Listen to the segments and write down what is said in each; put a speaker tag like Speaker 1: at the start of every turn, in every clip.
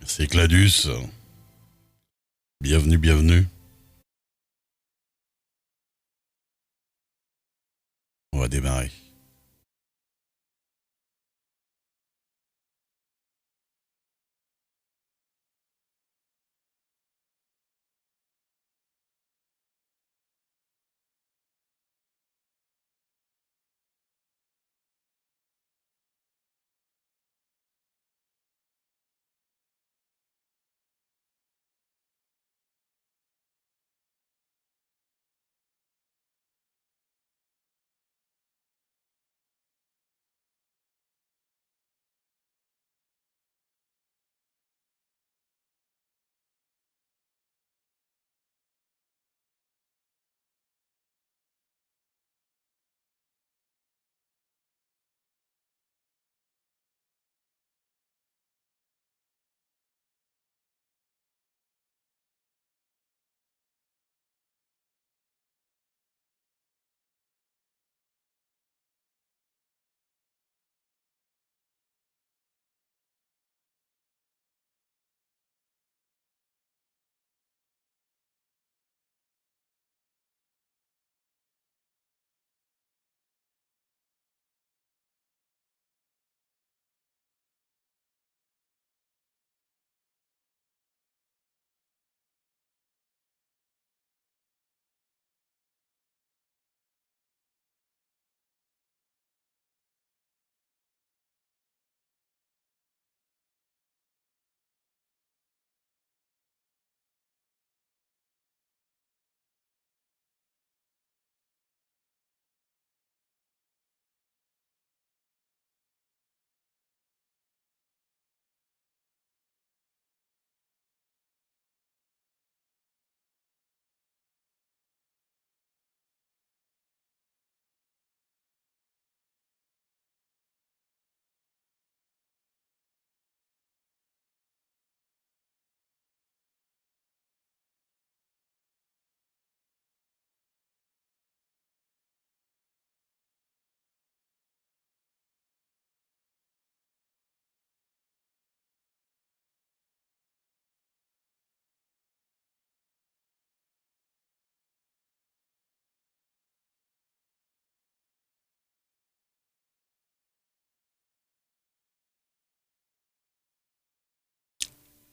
Speaker 1: C'est Cladus. Bienvenue, bienvenue. On va démarrer.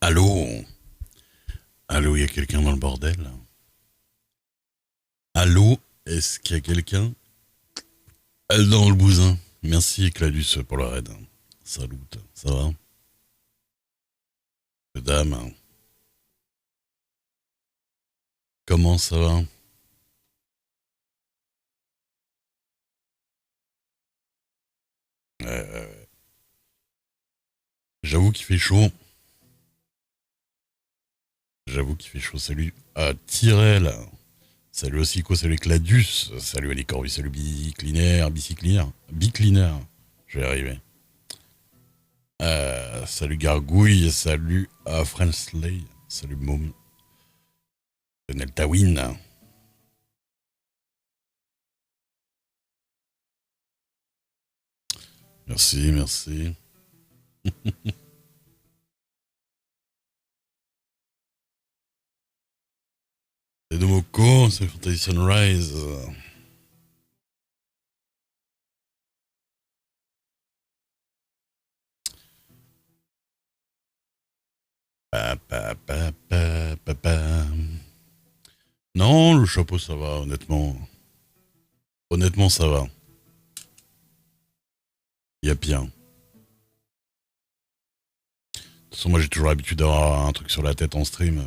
Speaker 1: Allô? Allô, il y a quelqu'un dans le bordel? Allô? Est-ce qu'il y a quelqu'un dans le bousin? Merci Cladus pour le raid. Salut, ça va? Dame, comment ça va? J'avoue qu'il fait chaud. J'avoue qu'il fait chaud. Salut à Tyrell. Salut aussi quoi, salut Cladus. Salut Ali Corby, salut Biclinaire, Bicyclinaire. Biclinaire. Je vais y arriver. Salut Gargouille, salut à Friendsley, salut Moum, Lionel Tawin. Merci, merci. C'est de Moko, c'est Fantasy Sunrise. Pa, pa, pa, pa, pa, pa. Non, le chapeau ça va, honnêtement. Honnêtement ça va. Il y a pire. De toute façon, moi j'ai toujours l'habitude d'avoir un truc sur la tête en stream.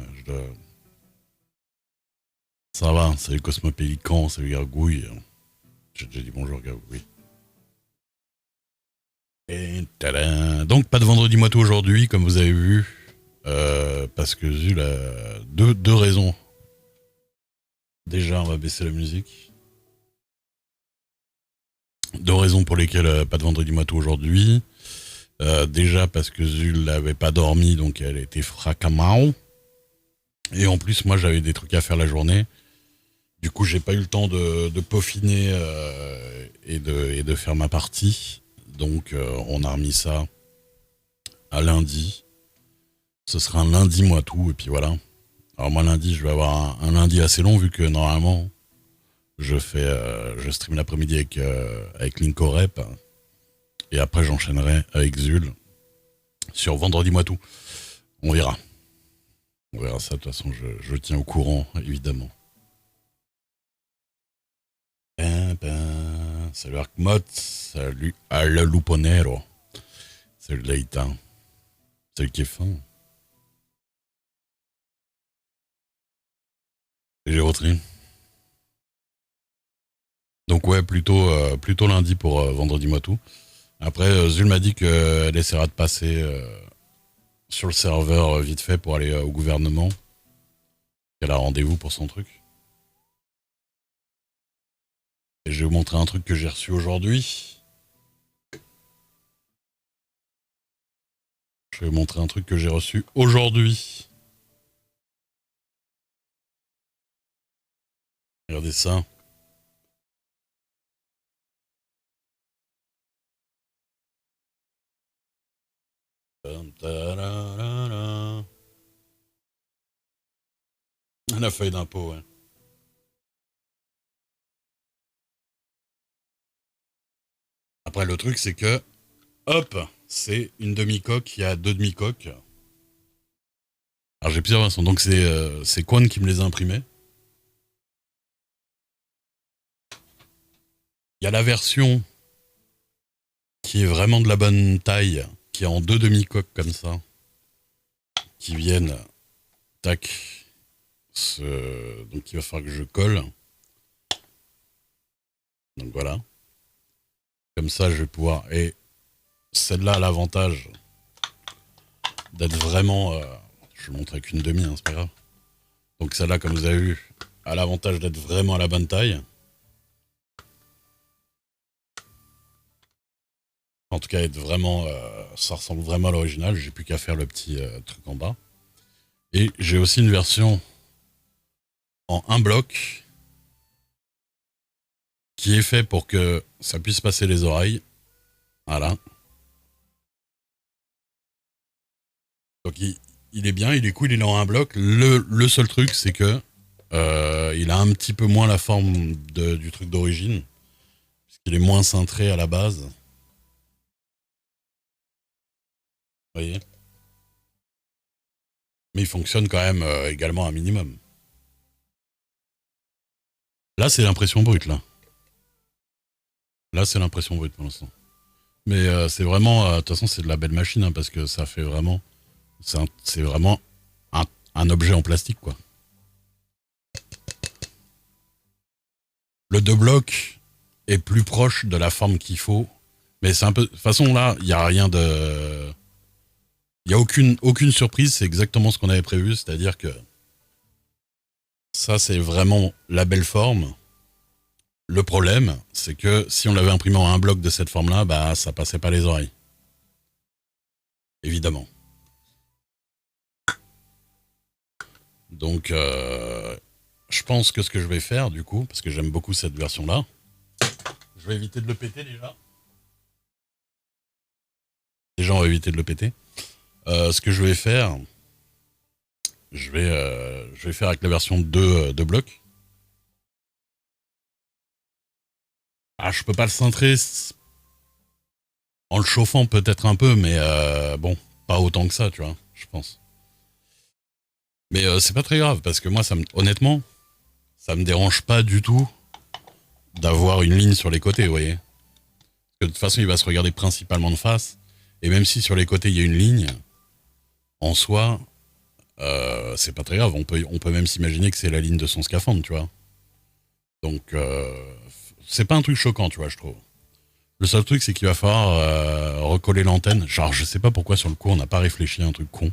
Speaker 1: Ça va, salut Cosmo Pélican, salut Gargouille. J'ai déjà dit bonjour Gargouille. Et tada. Donc pas de vendredi moito aujourd'hui, comme vous avez vu. Parce que Zul a deux raisons. Déjà, on va baisser la musique. Deux raisons pour lesquelles pas de vendredi moito aujourd'hui. Déjà parce que Zul n'avait pas dormi, donc elle était fracamao. Et en plus, moi, j'avais des trucs à faire la journée. Du coup, j'ai pas eu le temps de peaufiner et de faire ma partie. Donc, on a remis ça à lundi. Ce sera un lundi, moi, tout, et puis voilà. Alors moi, lundi, je vais avoir un lundi assez long, vu que normalement, je stream l'après-midi avec Linko Rep, et après, j'enchaînerai avec Zul sur vendredi, moi, tout. On verra. On verra ça, de toute façon, je tiens au courant, évidemment. Salut Arkmot, salut Al Luponero, salut Leïta, salut Kefin, salut Géotri. Donc ouais, plutôt lundi pour vendredi moi tout. Après, Zul m'a dit qu'elle essaiera de passer sur le serveur vite fait pour aller au gouvernement. Elle a rendez-vous pour son truc. Et je vais vous montrer un truc que j'ai reçu aujourd'hui. Je vais vous montrer un truc que j'ai reçu aujourd'hui. Regardez ça. La feuille d'impôt, ouais. Après, le truc, c'est que, hop, c'est une demi-coque qui a deux demi-coques. Alors, j'ai plusieurs versions. Donc, c'est Quan qui me les a imprimés. Il y a la version qui est vraiment de la bonne taille, qui est en deux demi-coques comme ça, qui viennent, tac, donc il va falloir que je colle. Donc voilà. Comme ça, je vais pouvoir. Et celle-là a l'avantage d'être vraiment. Je montre avec une demi, hein, c'est pas grave. Donc celle-là, comme vous avez vu, a l'avantage d'être vraiment à la bonne taille. En tout cas, être vraiment. Ça ressemble vraiment à l'original. J'ai plus qu'à faire le petit truc en bas. Et j'ai aussi une version en un bloc qui est fait pour que ça puisse passer les oreilles. Voilà. Donc il est bien, il est cool, il est en un bloc. Le seul truc, c'est que il a un petit peu moins la forme du truc d'origine, puisqu'il est moins cintré à la base. Vous voyez. Mais il fonctionne quand même également un minimum. Là, c'est l'impression brute, là. Là, c'est l'impression brute pour l'instant. Mais c'est vraiment, de toute façon, c'est de la belle machine, hein, parce que ça fait vraiment, c'est vraiment un objet en plastique, quoi. Le deux blocs est plus proche de la forme qu'il faut, mais c'est un peu, de toute façon, là, il n'y a rien de, il n'y a aucune surprise, c'est exactement ce qu'on avait prévu, c'est-à-dire que ça, c'est vraiment la belle forme. Le problème, c'est que si on l'avait imprimé en un bloc de cette forme-là, bah, ça passait pas les oreilles. Évidemment. Donc, je pense que ce que je vais faire, du coup, parce que j'aime beaucoup cette version-là, je vais éviter de le péter déjà. Déjà, on va éviter de le péter. Ce que je vais faire, je vais faire avec la version 2 de bloc. Ah, je peux pas le cintrer en le chauffant peut-être un peu, mais bon, pas autant que ça, tu vois, je pense. Mais c'est pas très grave, parce que moi, honnêtement, ça me dérange pas du tout d'avoir une ligne sur les côtés, vous voyez. Parce que de toute façon, il va se regarder principalement de face. Et même si sur les côtés, il y a une ligne, en soi, c'est pas très grave. On peut même s'imaginer que c'est la ligne de son scaphandre, tu vois. Donc, c'est pas un truc choquant, tu vois, je trouve. Le seul truc, c'est qu'il va falloir recoller l'antenne. Genre, je sais pas pourquoi sur le coup, on n'a pas réfléchi à un truc con.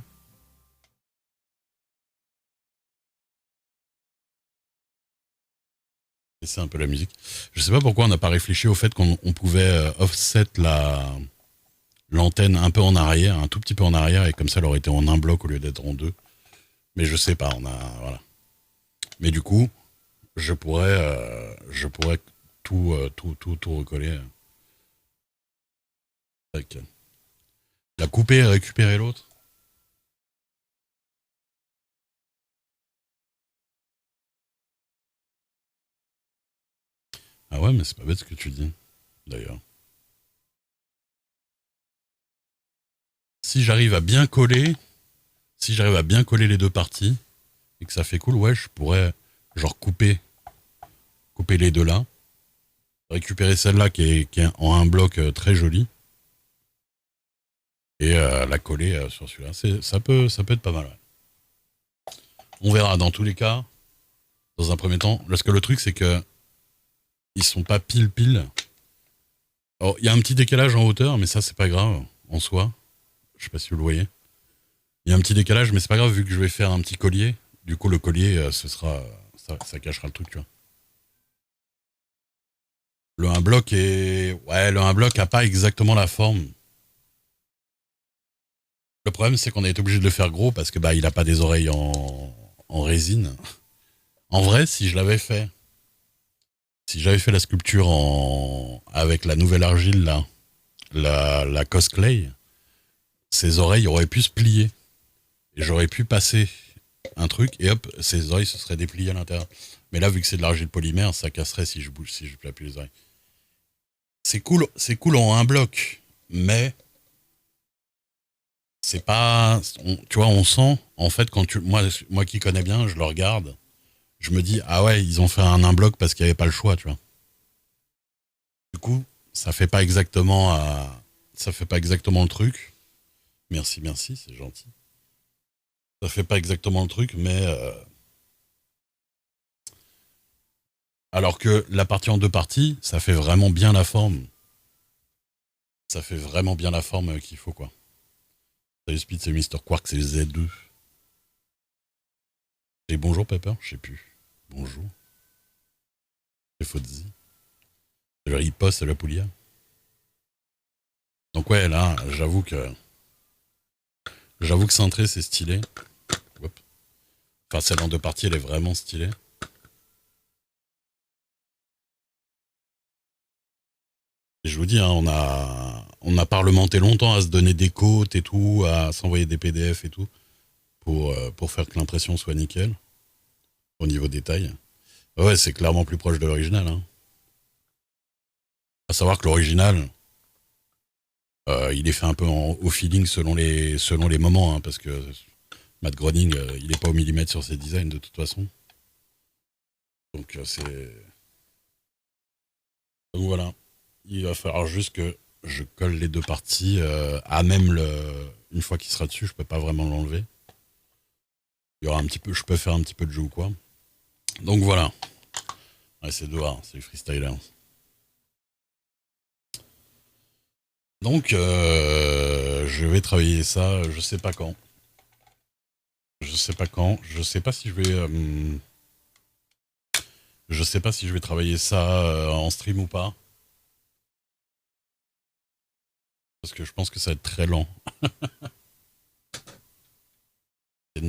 Speaker 1: Et c'est un peu la musique. Je sais pas pourquoi on n'a pas réfléchi au fait qu'on pouvait offset l'antenne un peu en arrière, un tout petit peu en arrière, et comme ça, elle aurait été en un bloc au lieu d'être en deux. Mais je sais pas, voilà. Mais du coup, je pourrais tout recoller. Tac. La couper et récupérer l'autre. Ah ouais, mais c'est pas bête ce que tu dis, d'ailleurs. Si j'arrive à bien coller, si j'arrive à bien coller les deux parties, et que ça fait cool, ouais, je pourrais, genre, couper les deux là, récupérer celle-là qui est en un bloc très joli, et la coller sur celui-là. Ça peut être pas mal, ouais. On verra dans tous les cas, dans un premier temps, parce que le truc, c'est que ils sont pas pile-pile. Alors, il y a un petit décalage en hauteur, mais ça, c'est pas grave, en soi. Je sais pas si vous le voyez. Il y a un petit décalage, mais c'est pas grave, vu que je vais faire un petit collier. Du coup, le collier, ce sera, ça cachera le truc, tu vois. Le 1 bloc est, ouais, le 1 bloc a pas exactement la forme. Le problème, c'est qu'on a été obligé de le faire gros parce que, bah, il a pas des oreilles en résine. En vrai, si j'avais fait la sculpture avec la nouvelle argile, là, la cosplay, ses oreilles auraient pu se plier. Et j'aurais pu passer un truc et hop, ses oreilles se seraient dépliées à l'intérieur. Mais là, vu que c'est de l'argile polymère, ça casserait si je bouge, si je plie les oreilles. C'est cool en un bloc, mais c'est pas, tu vois, on sent, en fait, moi qui connais bien, je le regarde, je me dis, ah ouais, ils ont fait un bloc parce qu'il n'y avait pas le choix, tu vois. Du coup, ça fait pas exactement, ça fait pas exactement le truc. Merci, merci, c'est gentil. Ça fait pas exactement le truc, mais alors que la partie en deux parties, ça fait vraiment bien la forme. Ça fait vraiment bien la forme qu'il faut, quoi. Salut Speed, c'est Mister Quark, c'est Z2. Et bonjour Pepper, je sais plus. Bonjour. C'est Fozzy. C'est le riposte, c'est la poulia. Donc ouais, là, j'avoue que centré, c'est stylé. Hop. Enfin, celle en deux parties, elle est vraiment stylée. Et je vous dis, hein, on a parlementé longtemps à se donner des côtes et tout, à s'envoyer des PDF et tout, pour faire que l'impression soit nickel, au niveau détail. Ouais, c'est clairement plus proche de l'original. Hein. À savoir que l'original, il est fait un peu au feeling selon les moments, hein, parce que Matt Groening, il est pas au millimètre sur ses designs de toute façon. Donc donc voilà. Il va falloir juste que je colle les deux parties à même une fois qu'il sera dessus, je peux pas vraiment l'enlever. Il y aura un petit peu, je peux faire un petit peu de jeu ou quoi. Donc voilà. Ouais, c'est dehors, c'est du freestyler. Donc je vais travailler ça, je sais pas quand. Je sais pas quand. Je sais pas si je vais travailler ça en stream ou pas. Parce que je pense que ça va être très lent.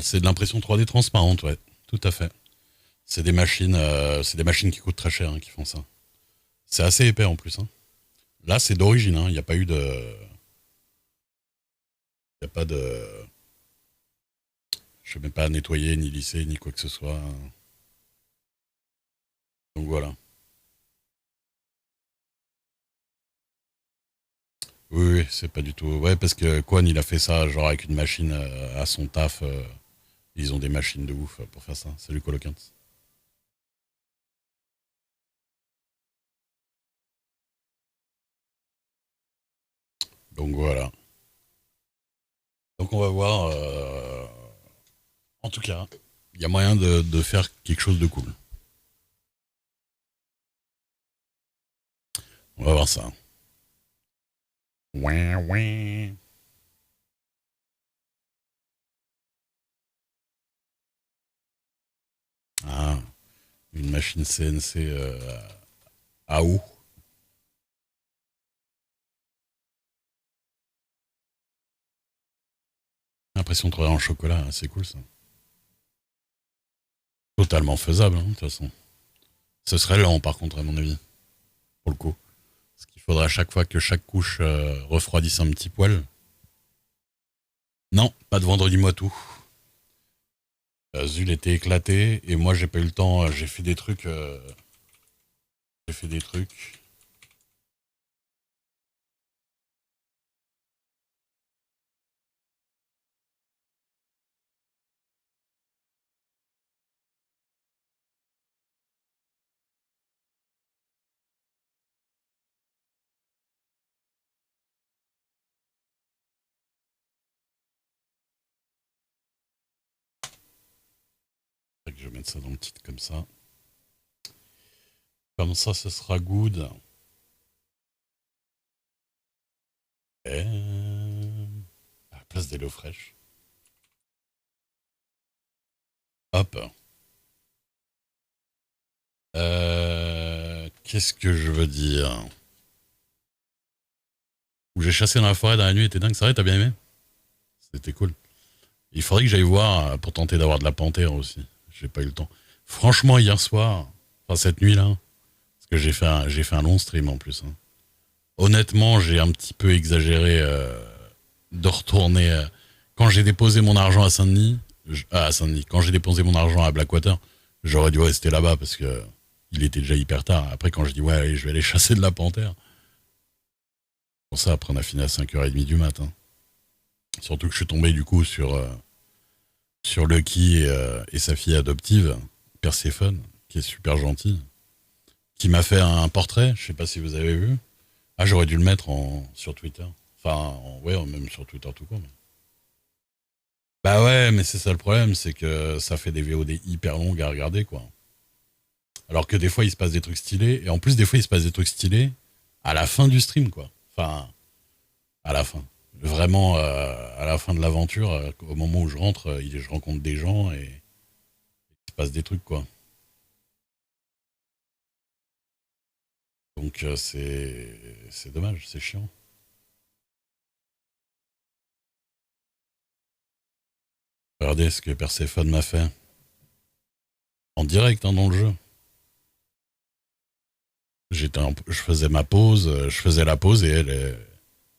Speaker 1: C'est de l'impression 3D transparente, ouais. Tout à fait. C'est des machines qui coûtent très cher hein, qui font ça. C'est assez épais en plus. Hein. Là, c'est d'origine. Hein. Il n'y a pas eu de. Il n'y a pas de. Je ne vais même pas nettoyer, ni lisser, ni quoi que ce soit. Donc voilà. Oui, oui, c'est pas du tout. Ouais, parce que Quan, il a fait ça, genre avec une machine à son taf. Ils ont des machines de ouf pour faire ça. Salut Coloquint. Donc voilà. Donc on va voir. En tout cas, il y a moyen de faire quelque chose de cool. On va voir ça. Ouin, ouin. Ah, une machine CNC à eau. L'impression de travailler en chocolat, hein, c'est cool ça. Totalement faisable, hein, de toute façon. Ce serait lent par contre, à mon avis, pour le coup. Parce qu'il faudra à chaque fois que chaque couche refroidisse un petit poil. Non, pas de vendredi moi tout. Zul était éclaté et moi j'ai pas eu le temps. J'ai fait des trucs. J'ai fait des trucs. Je vais mettre ça dans le titre comme ça. Comme ça, ce sera good. Et... à la place des fraîches. Hop. Qu'est-ce que je veux dire? Où j'ai chassé dans la forêt dans la nuit, était dingue. C'est vrai, t'as bien aimé? C'était cool. Il faudrait que j'aille voir pour tenter d'avoir de la panthère aussi. J'ai pas eu le temps. Franchement, hier soir, enfin cette nuit-là, parce que j'ai fait un long stream en plus. Hein. Honnêtement, j'ai un petit peu exagéré de retourner. Quand j'ai déposé mon argent à Saint-Denis, à Saint-Denis, quand j'ai déposé mon argent à Blackwater, j'aurais dû rester là-bas parce que il était déjà hyper tard. Après, quand je dis ouais, allez, je vais aller chasser de la panthère. Pour ça, après, on a fini à 5h30 du matin. Surtout que je suis tombé du coup sur Lucky et sa fille adoptive, Perséphone, qui est super gentille, qui m'a fait un portrait, je sais pas si vous avez vu. Ah, j'aurais dû le mettre sur Twitter. Enfin, ouais, même sur Twitter tout court. Mais... bah ouais, mais c'est ça le problème, c'est que ça fait des VOD hyper longues à regarder, quoi. Alors que des fois, il se passe des trucs stylés, et en plus, des fois, il se passe des trucs stylés à la fin du stream, quoi. Enfin, à la fin. Vraiment, à la fin de l'aventure, au moment où je rentre, je rencontre des gens et il se passe des trucs, quoi. Donc, c'est dommage, c'est chiant. Regardez ce que Perséphone m'a fait. En direct, hein, dans le jeu. Je faisais ma pause, je faisais la pause et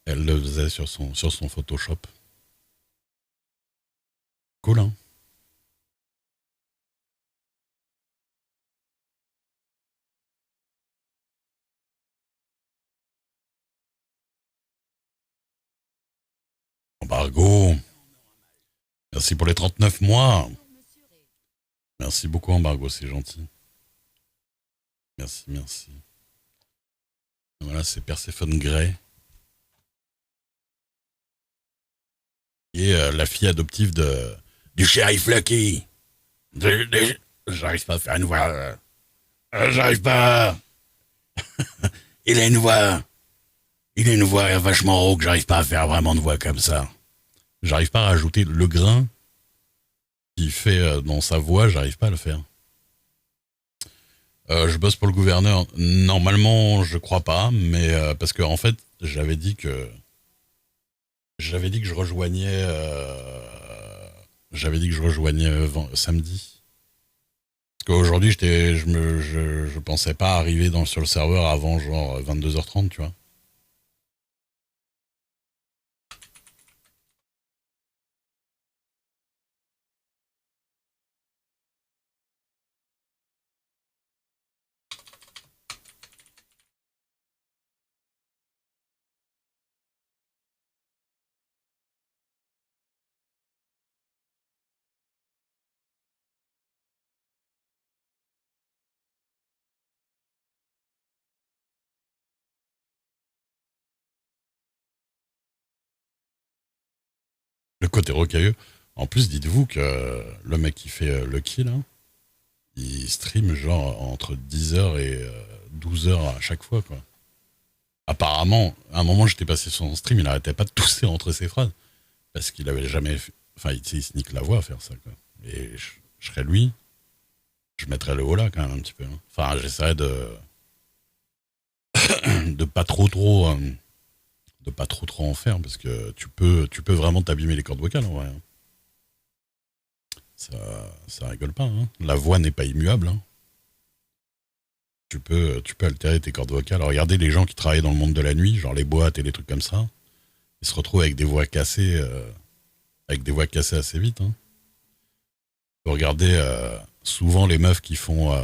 Speaker 1: elle le faisait sur son Photoshop. Cool, hein? Embargo. Merci pour les 39 mois. Merci beaucoup, Embargo, c'est gentil. Merci, merci. Voilà, c'est Perséphone Grey. Et la fille adoptive du shérif Lucky. J'arrive pas à faire une voix. J'arrive pas. Il a une voix. Il a une voix vachement rauque. J'arrive pas à faire vraiment de voix comme ça. J'arrive pas à rajouter le grain qu'il fait dans sa voix. J'arrive pas à le faire. Je bosse pour le gouverneur. Normalement, je crois pas, mais parce que en fait, j'avais dit que je rejoignais. J'avais dit que je rejoignais samedi. Parce qu'aujourd'hui, je pensais pas arriver sur le serveur avant genre 22h30, tu vois. Le côté rocailleux. En plus, dites-vous que le mec qui fait le kill, hein, il stream genre entre 10h et 12h à chaque fois, quoi. Apparemment, à un moment, j'étais passé sur son stream, il n'arrêtait pas de tousser entre ses phrases. Parce qu'il avait jamais fait... enfin, il se nique la voix à faire ça, quoi. Et je serais lui, je mettrais le haut là, quand même, un petit peu. Hein. Enfin, j'essaierais de pas de pas trop en faire, parce que tu peux vraiment t'abîmer les cordes vocales, en vrai. Hein. Ça rigole pas, hein. La voix n'est pas immuable, hein. Tu peux altérer tes cordes vocales. Alors, regardez les gens qui travaillent dans le monde de la nuit, genre les boîtes et les trucs comme ça. Ils se retrouvent avec des voix cassées assez vite. Hein. Regardez souvent les meufs qui font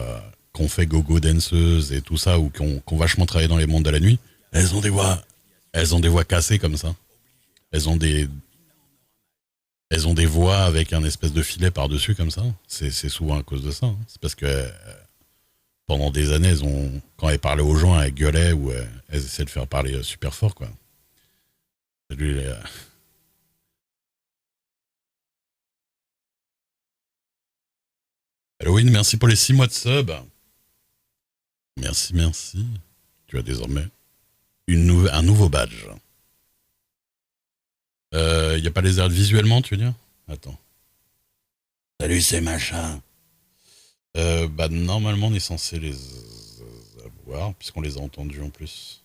Speaker 1: qu'on fait gogo danseuses et tout ça, ou qu'on vachement travaillé dans les mondes de la nuit, elles ont des voix cassées comme ça. Elles ont des, elles ont des voix avec un espèce de filet par-dessus comme ça. C'est souvent à cause de ça, hein. C'est parce que pendant des années, quand elles parlaient aux gens, elles gueulaient ou elles essaient de faire parler super fort, quoi. Salut les... Halloween, merci pour les 6 mois de sub. Merci, merci. Tu as désormais un nouveau badge. Y a pas les airs visuellement, tu veux dire? Attends. Salut, c'est machin. Bah, normalement, on est censé les avoir, puisqu'on les a entendus en plus.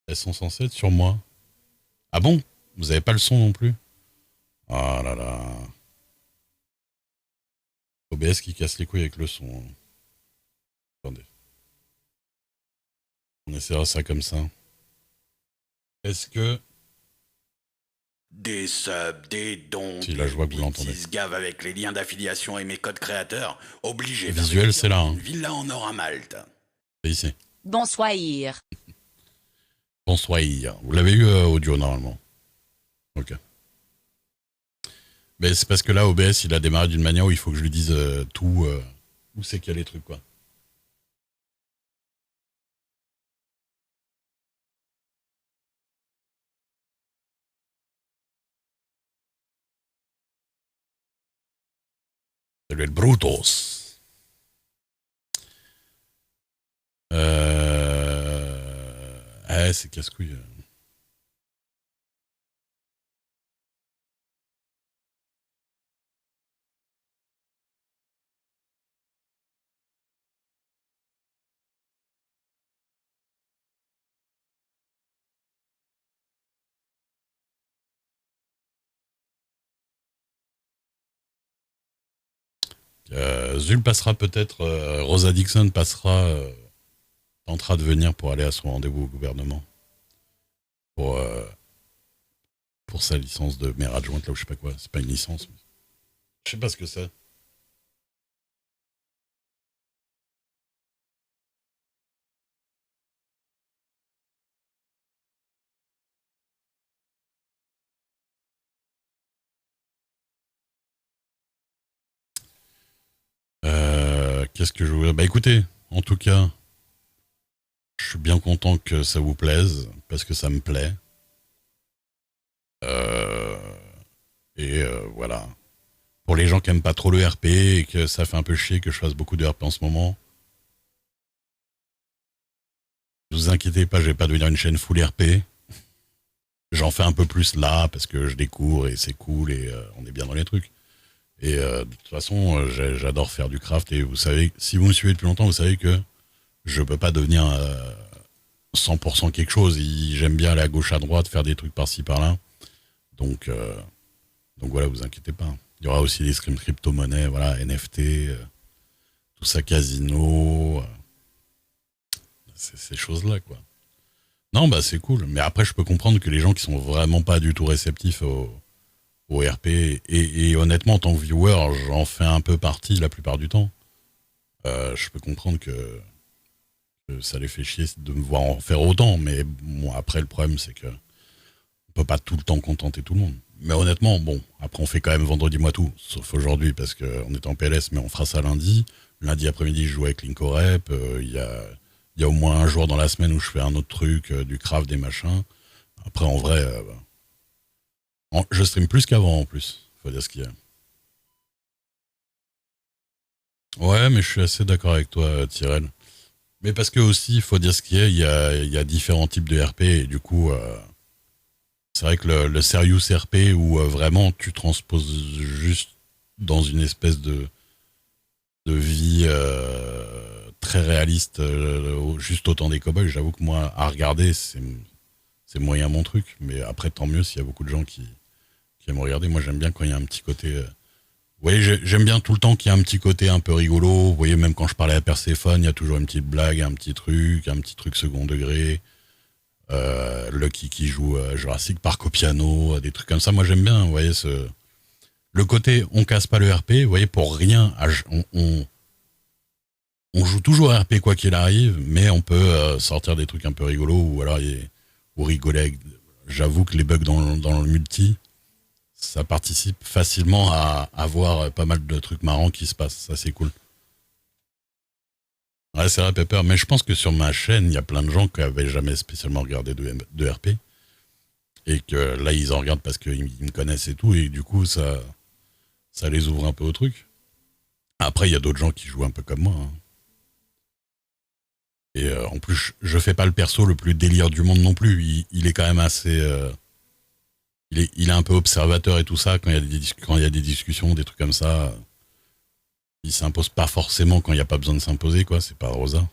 Speaker 1: Elles sont censées être sur moi. Ah bon? Vous avez pas le son non plus? Ah là là. OBS qui casse les couilles avec le son, hein. Attendez. On essaiera ça comme ça. Est-ce que...
Speaker 2: Des subs, des dons,
Speaker 1: Si, là, je vois que vous l'entendez.
Speaker 2: se gavent avec les liens d'affiliation et mes codes créateurs, obligé
Speaker 1: Le visuel, c'est là, hein.
Speaker 2: une villa en or à Malte.
Speaker 1: C'est ici.
Speaker 3: Bonsoir.
Speaker 1: Bonsoir. Vous l'avez eu audio, normalement. Ok. Mais c'est parce que là, OBS, il a démarré d'une manière où il faut que je lui dise tout, où c'est qu'il y a les trucs, quoi. Salut le Brutus. C'est casse-couille. Zul passera peut-être, Rosa Dixon passera, tentera de venir pour aller à son rendez-vous au gouvernement. Pour sa licence de maire adjointe, là où je sais pas quoi. C'est pas une licence. Mais... Je sais pas ce que c'est. Qu'est-ce que je voulais... Bah écoutez, en tout cas, je suis bien content que ça vous plaise, parce que ça me plaît. Voilà. Pour les gens qui aiment pas trop le RP et que ça fait un peu chier que je fasse beaucoup de RP en ce moment, ne vous inquiétez pas, je vais pas devenir une chaîne full RP. J'en fais un peu plus là, parce que je découvre et c'est cool et on est bien dans les trucs. Et de toute façon, j'adore faire du craft et vous savez, si vous me suivez depuis longtemps, vous savez que je peux pas devenir 100% quelque chose. J'aime bien aller à gauche à droite, faire des trucs par-ci par-là. Donc voilà, vous inquiétez pas. Il y aura aussi des streams crypto-monnaies, voilà, NFT, tout ça, casino, ces choses-là, quoi. Non, bah c'est cool. Mais après, je peux comprendre que les gens qui sont vraiment pas du tout réceptifs au RP, et honnêtement, en tant que viewer, j'en fais un peu partie la plupart du temps. Je peux comprendre que ça les fait chier de me voir en faire autant, mais bon, après, le problème, c'est que on peut pas tout le temps contenter tout le monde. Mais honnêtement, bon, après, on fait quand même vendredi moi tout, sauf aujourd'hui, parce qu'on est en PLS, mais on fera ça lundi. Lundi après-midi, je joue avec Linkorep. Il y a au moins un jour dans la semaine où je fais un autre truc, du craft, des machins. Après, en vrai, je stream plus qu'avant, en plus. Faut dire ce qu'il y a. Ouais, mais je suis assez d'accord avec toi, Tyrell. Mais parce que aussi, il faut dire ce qu'il y a, il y a différents types de RP, et du coup, c'est vrai que le serious RP, où vraiment tu transposes juste dans une espèce de vie très réaliste, juste au temps des cow-boys, j'avoue que moi, à regarder, c'est moyen mon truc. Mais après, tant mieux s'il y a beaucoup de gens qui aiment regarder. Moi, j'aime bien quand il y a un petit côté... Vous voyez, j'aime bien tout le temps qu'il y a un petit côté un peu rigolo. Vous voyez, même quand je parlais à Perséphone, il y a toujours une petite blague, un petit truc second degré. Lucky qui joue Jurassic Park au piano, des trucs comme ça. Moi, j'aime bien, vous voyez, le côté on casse pas le RP. Vous voyez, pour rien, on joue toujours à RP quoi qu'il arrive, mais on peut sortir des trucs un peu rigolos ou alors ou rigoler. J'avoue que les bugs dans le multi, ça participe facilement à avoir pas mal de trucs marrants qui se passent. Ça, c'est cool. Ouais, c'est vrai, Pepper. Mais je pense que sur ma chaîne, il y a plein de gens qui avaient jamais spécialement regardé de RP. Et que là, ils en regardent parce qu'ils me connaissent et tout. Et du coup, ça les ouvre un peu au truc. Après, il y a d'autres gens qui jouent un peu comme moi, hein. Et en plus, je fais pas le perso le plus délire du monde non plus. Il est quand même assez. Il est un peu observateur et tout ça. Quand il y a des discussions, des trucs comme ça, il s'impose pas forcément quand il n'y a pas besoin de s'imposer, quoi. C'est pas Rosa.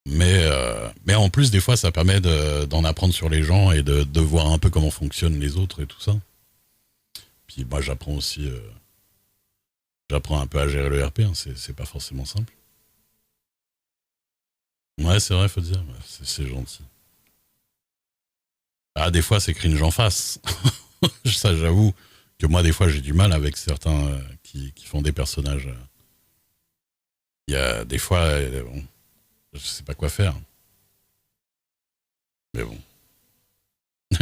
Speaker 1: Mais en plus, des fois, ça permet d'en apprendre sur les gens et de voir un peu comment fonctionnent les autres et tout ça. Puis moi, j'apprends aussi. J'apprends un peu à gérer le RP, hein. C'est pas forcément simple. Ouais, c'est vrai, faut dire. Ouais, c'est gentil. Ah, des fois, c'est cringe en face. Ça, j'avoue que moi, des fois, j'ai du mal avec certains qui font des personnages. Il y a des fois, bon, je sais pas quoi faire. Mais bon,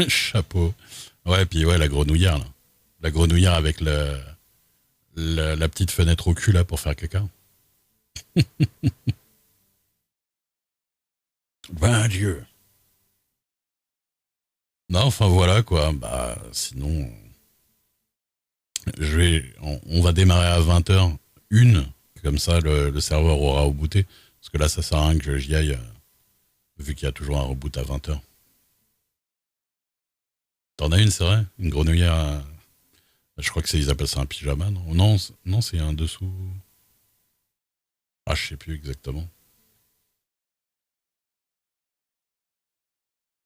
Speaker 1: chapeau. Ouais, puis ouais, la grenouillère, là. La grenouillère avec la petite fenêtre au cul, là, pour faire caca. Ben Dieu. Non, enfin voilà, quoi. Bah, sinon, on va démarrer à 20h, une, comme ça, le serveur aura rebooté. Parce que là, ça sert à rien que j'y aille, vu qu'il y a toujours un reboot à 20h. T'en as une, c'est vrai? Une grenouillère. Je crois que ils appellent ça un pyjama, non? Non, non, c'est un dessous. Ah, je sais plus exactement.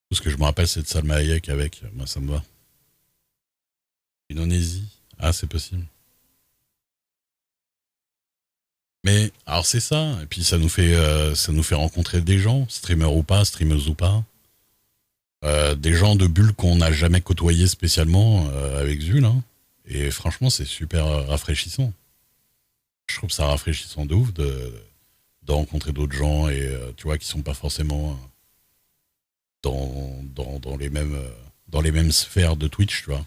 Speaker 1: Tout ce que je me rappelle, c'est de Salma Hayek avec. Moi, ça me va. Indonésie. Ah, c'est possible. Mais, alors c'est ça. Et puis, ça nous fait rencontrer des gens, streamers ou pas, streameuses ou pas. Des gens de bulles qu'on n'a jamais côtoyés spécialement avec Zul, hein. Et franchement, c'est super rafraîchissant. Je trouve ça rafraîchissant de ouf de rencontrer d'autres gens et tu vois qui sont pas forcément dans les mêmes sphères de Twitch, tu vois.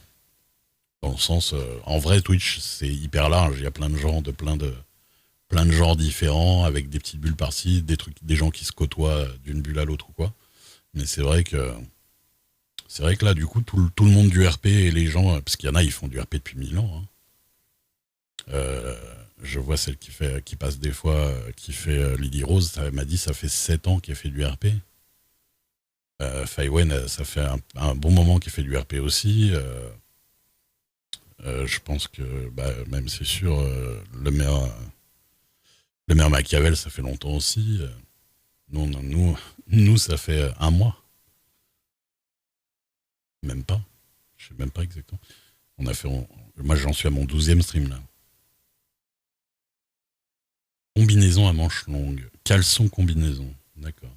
Speaker 1: Dans le sens, en vrai, Twitch c'est hyper large. Il y a plein de gens plein de genres différents avec des petites bulles par-ci, des gens qui se côtoient d'une bulle à l'autre ou quoi. Mais c'est vrai que là, du coup, tout le monde du RP et les gens, parce qu'il y en a, ils font du RP depuis 1000 ans, hein. Euh, je vois celle qui passe des fois, qui fait Lily Rose, ça m'a dit ça fait 7 ans qu'elle fait du RP. Faiwen, ça fait un bon moment qu'elle fait du RP aussi. Je pense que même c'est sûr, le maire Machiavel, ça fait longtemps aussi. Nous, ça fait un mois, même pas. Je sais même pas exactement. Moi, j'en suis à mon 12e stream là. Combinaison à manches longues. Caleçon combinaison. D'accord.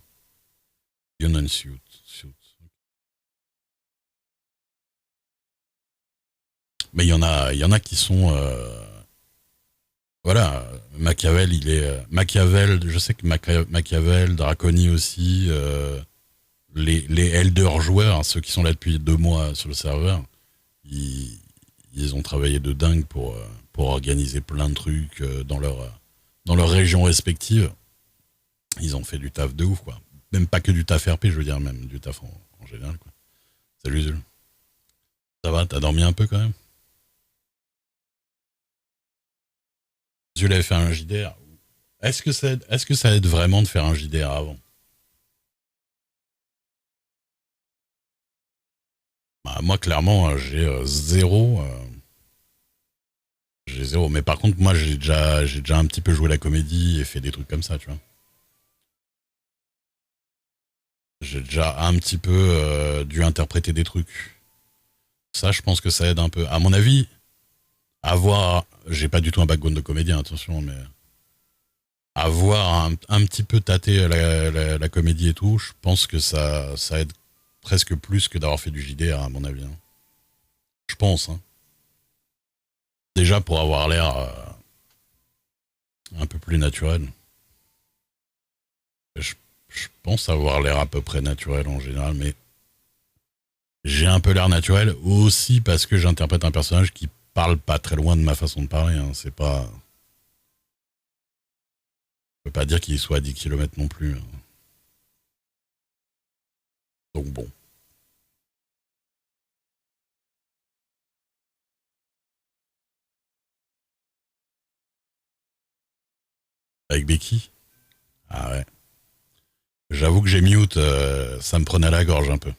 Speaker 1: Union suit. Mais il y en a qui sont, voilà. Machiavel, Machiavel. Je sais que Machiavel, Draconi aussi, les Elder joueurs, hein, ceux qui sont là depuis 2 mois sur le serveur, ils, ils ont travaillé de dingue pour organiser plein de trucs dans leur région respective. Ils ont fait du taf de ouf, quoi. Même pas que du taf RP, je veux dire, même du taf en général, quoi. Salut Zul. Ça va, t'as dormi un peu quand même? Zul avait fait un JDR. Est-ce que ça aide vraiment de faire un JDR avant? Bah, moi, clairement, j'ai zéro. J'ai zéro. Mais par contre, moi, j'ai déjà un petit peu joué la comédie et fait des trucs comme ça, tu vois. J'ai déjà un petit peu dû interpréter des trucs. Ça, je pense que ça aide un peu. À mon avis, j'ai pas du tout un background de comédien, attention, mais avoir un petit peu tâté la comédie et tout, je pense que ça aide presque plus que d'avoir fait du JDR, à mon avis, hein. Je pense, hein. Déjà pour avoir l'air un peu plus naturel. Je, je pense avoir l'air à peu près naturel en général, mais j'ai un peu l'air naturel aussi parce que j'interprète un personnage qui parle pas très loin de ma façon de parler. Hein. C'est pas, je peux pas dire qu'il soit à 10 km non plus. Hein. Donc bon. Avec Becky. Ah ouais. J'avoue que j'ai mute, ça me prenait à la gorge un peu.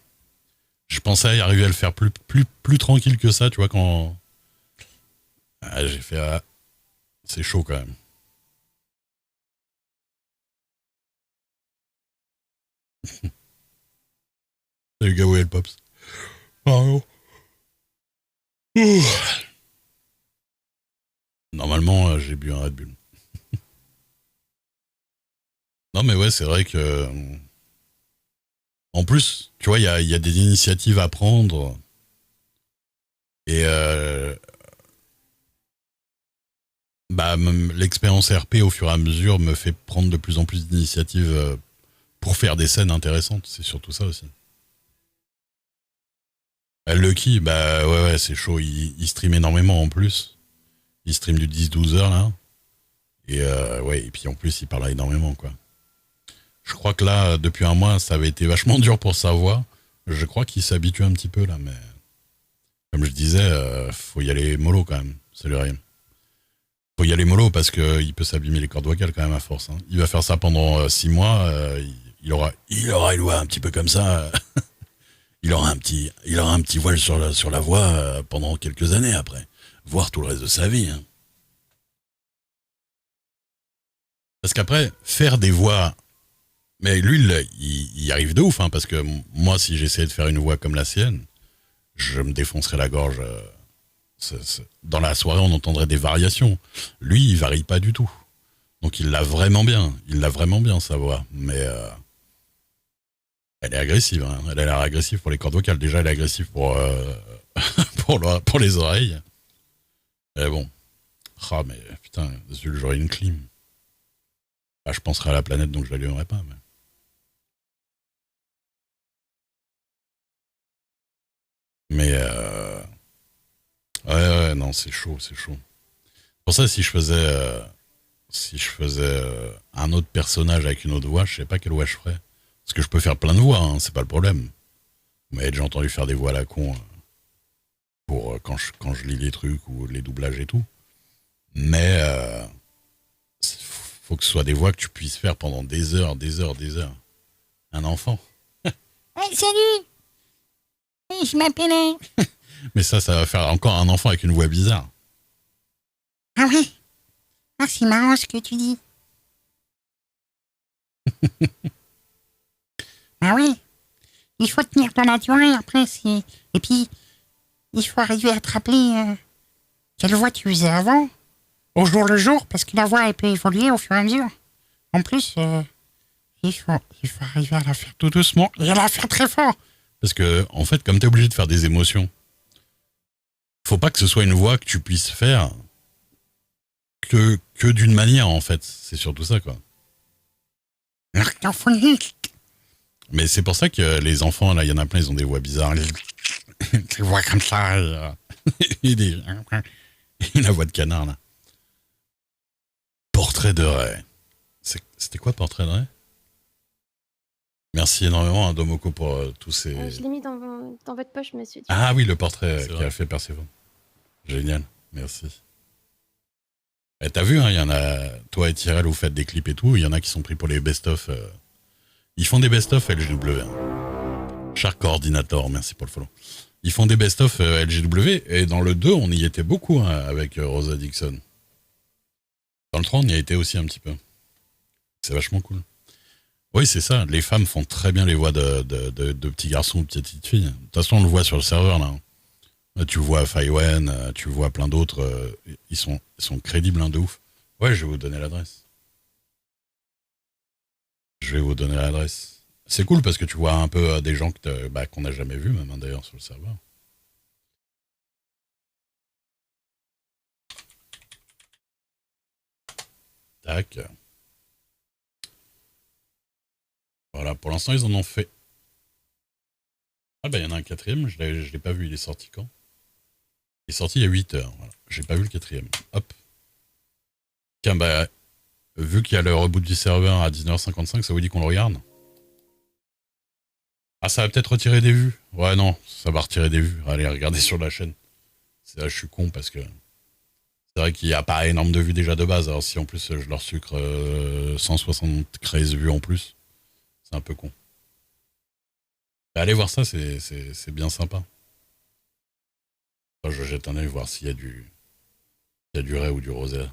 Speaker 1: Je pensais arriver à le faire plus tranquille que ça, tu vois, quand. Ah, j'ai fait. Ah, c'est chaud quand même. Salut Gao et le Pops. Pardon. Ouh. Normalement, j'ai bu un Red Bull. Non, mais ouais, c'est vrai que. En plus, tu vois, il y a des initiatives à prendre. Et bah, l'expérience RP, au fur et à mesure, me fait prendre de plus en plus d'initiatives pour faire des scènes intéressantes. C'est surtout ça aussi. Lucky, bah ouais, c'est chaud. Il stream énormément en plus. Il stream du 10-12 heures là. Et ouais, et puis en plus, il parle énormément quoi. Je crois que là, depuis un mois, ça avait été vachement dur pour sa voix. Je crois qu'il s'habitue un petit peu là, mais comme je disais, faut y aller mollo quand même. Ça lui arrive. Faut y aller mollo parce qu'il peut s'abîmer les cordes vocales quand même à force. Hein. Il va faire ça pendant 6 mois. Il aura une voix un petit peu comme ça. Il aura un petit voile sur la voix pendant quelques années après, voire tout le reste de sa vie. Hein. Parce qu'après, faire des voix, mais lui, il y arrive de ouf, hein, parce que moi, si j'essayais de faire une voix comme la sienne, je me défoncerais la gorge. Dans la soirée, on entendrait des variations. Lui, il varie pas du tout. Donc il l'a vraiment bien. Il l'a vraiment bien, sa voix. Mais elle est agressive. Hein. Elle a l'air agressive pour les cordes vocales. Déjà, elle est agressive pour les oreilles. Mais bon. Ah, mais putain, Zul, j'aurais une clim. Ah, je penserais à la planète, donc je l'allumerai pas. Mais ouais, ouais, non, c'est chaud, c'est chaud. Pour ça, si je faisais un autre personnage avec une autre voix, je sais pas quelle voix je ferais. Parce que je peux faire plein de voix, hein, c'est pas le problème. Mais j'ai entendu faire des voix à la con pour quand je lis les trucs ou les doublages et tout. Mais faut que ce soit des voix que tu puisses faire pendant des heures, des heures, des heures. Un enfant.
Speaker 3: Hey, salut! Hey, je m'appelais.
Speaker 1: Mais ça va faire encore un enfant avec une voix bizarre.
Speaker 3: Ah ouais? Ah, c'est marrant ce que tu dis. Ah oui, il faut tenir dans la durée après. Et puis, il faut arriver à te rappeler quelle voix tu faisais avant, au jour le jour, parce que la voix elle peut évoluer au fur et à mesure. En plus, il faut arriver à la faire tout doucement et à la faire très fort.
Speaker 1: Parce que, en fait, comme t'es obligé de faire des émotions, faut pas que ce soit une voix que tu puisses faire que d'une manière, en fait. C'est surtout ça, quoi.
Speaker 3: Orthophonique.
Speaker 1: Mais c'est pour ça que les enfants, là, il y en a plein, ils ont des voix bizarres. Des voix comme ça. Et la voix de canard, là. Portrait de Ray. C'était quoi, Portrait de Ray? Merci énormément à Domoko pour tous ces...
Speaker 4: Je l'ai mis dans votre poche, monsieur.
Speaker 1: Ah oui, le portrait qui a fait Perséphone. Génial, merci. Et t'as vu, hein, il y en a, toi et Tyrell, vous faites des clips et tout, il y en a qui sont pris pour les best-of. Ils font des best-of LGW. Hein. Shark Coordinator, merci pour le follow. Ils font des best-of LGW, et dans le 2, on y était beaucoup hein, avec Rosa Dixon. Dans le 3, on y a été aussi un petit peu. C'est vachement cool. Oui, c'est ça. Les femmes font très bien les voix de petits garçons ou de petites filles. De toute façon, on le voit sur le serveur, là. Tu vois Faiwen, tu vois plein d'autres. Ils sont crédibles, hein, de ouf. Ouais, je vais vous donner l'adresse. Je vais vous donner l'adresse. C'est cool parce que tu vois un peu des gens qu'on n'a jamais vus, même hein, d'ailleurs, sur le serveur. Tac. Pour l'instant, ils en ont fait. Ah bah il y en a un quatrième, je l'ai pas vu, il est sorti quand? Il est sorti il y a 8 heures, voilà. J'ai pas vu le quatrième. Hop. Tiens, bah, vu qu'il y a le reboot du serveur à 19h55, ça vous dit qu'on le regarde? Ah, ça va peut-être retirer des vues. Ouais, non, ça va retirer des vues. Allez, regardez sur la chaîne. C'est là, je suis con parce que c'est vrai qu'il n'y a pas énorme de vues déjà de base. Alors si en plus je leur sucre 173 vues en plus, c'est un peu con. Mais allez voir ça, c'est bien sympa. Moi, je jette un œil voir s'il y a du Ray ou du Rosé.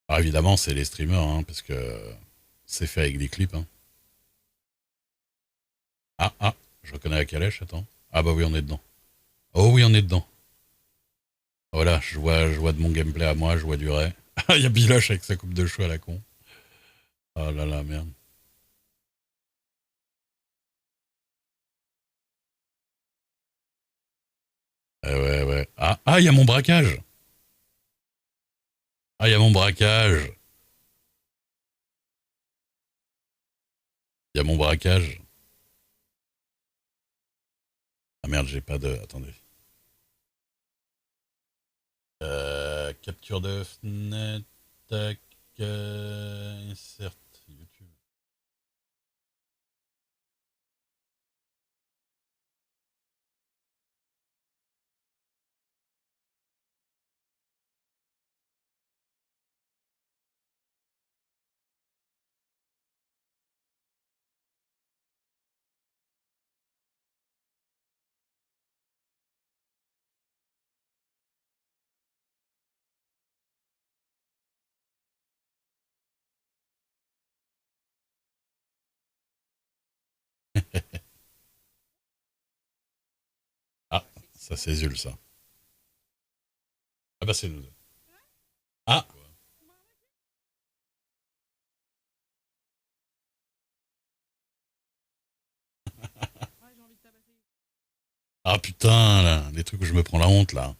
Speaker 1: Alors évidemment, c'est les streamers, hein, parce que c'est fait avec des clips. Hein. Ah, je reconnais la calèche, attends. Ah bah oui, on est dedans. Oh oui, on est dedans. Voilà, je vois de mon gameplay à moi, je vois du Ray. Ah, il y a Biloche avec sa coupe de cheveux à la con. Oh là là, merde. Ouais, ouais. Ah, il y a mon braquage. Ah, il y a mon braquage. Il y a mon braquage. Ah merde, j'ai pas de... Attendez. Capture de fenêtre. Tac. Insert YouTube. Ah, ça c'est Zul, ça. Ah bah c'est nous deux. Ah. Ah putain, là, les trucs où je me prends la honte, là.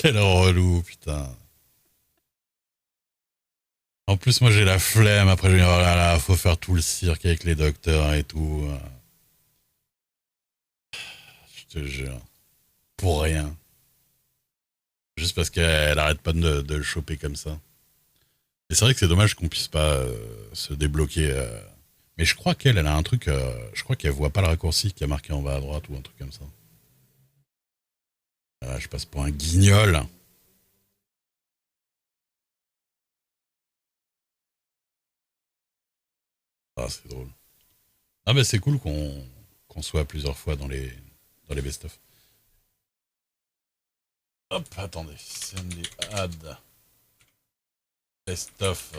Speaker 1: Quel relou, putain. En plus, moi j'ai la flemme, après je vais dire, oh là là, faut faire tout le cirque avec les docteurs et tout. Je te jure. Pour rien. Juste parce qu'elle arrête pas de le choper comme ça. Et c'est vrai que c'est dommage qu'on puisse pas se débloquer. Mais je crois qu'elle a un truc. Je crois qu'elle voit pas le raccourci qui a marqué en bas à droite ou un truc comme ça. Je passe pour un guignol. Ah, c'est drôle. Ah, mais c'est cool qu'on soit plusieurs fois dans les best-of. Hop, attendez. CMD add. Best-of.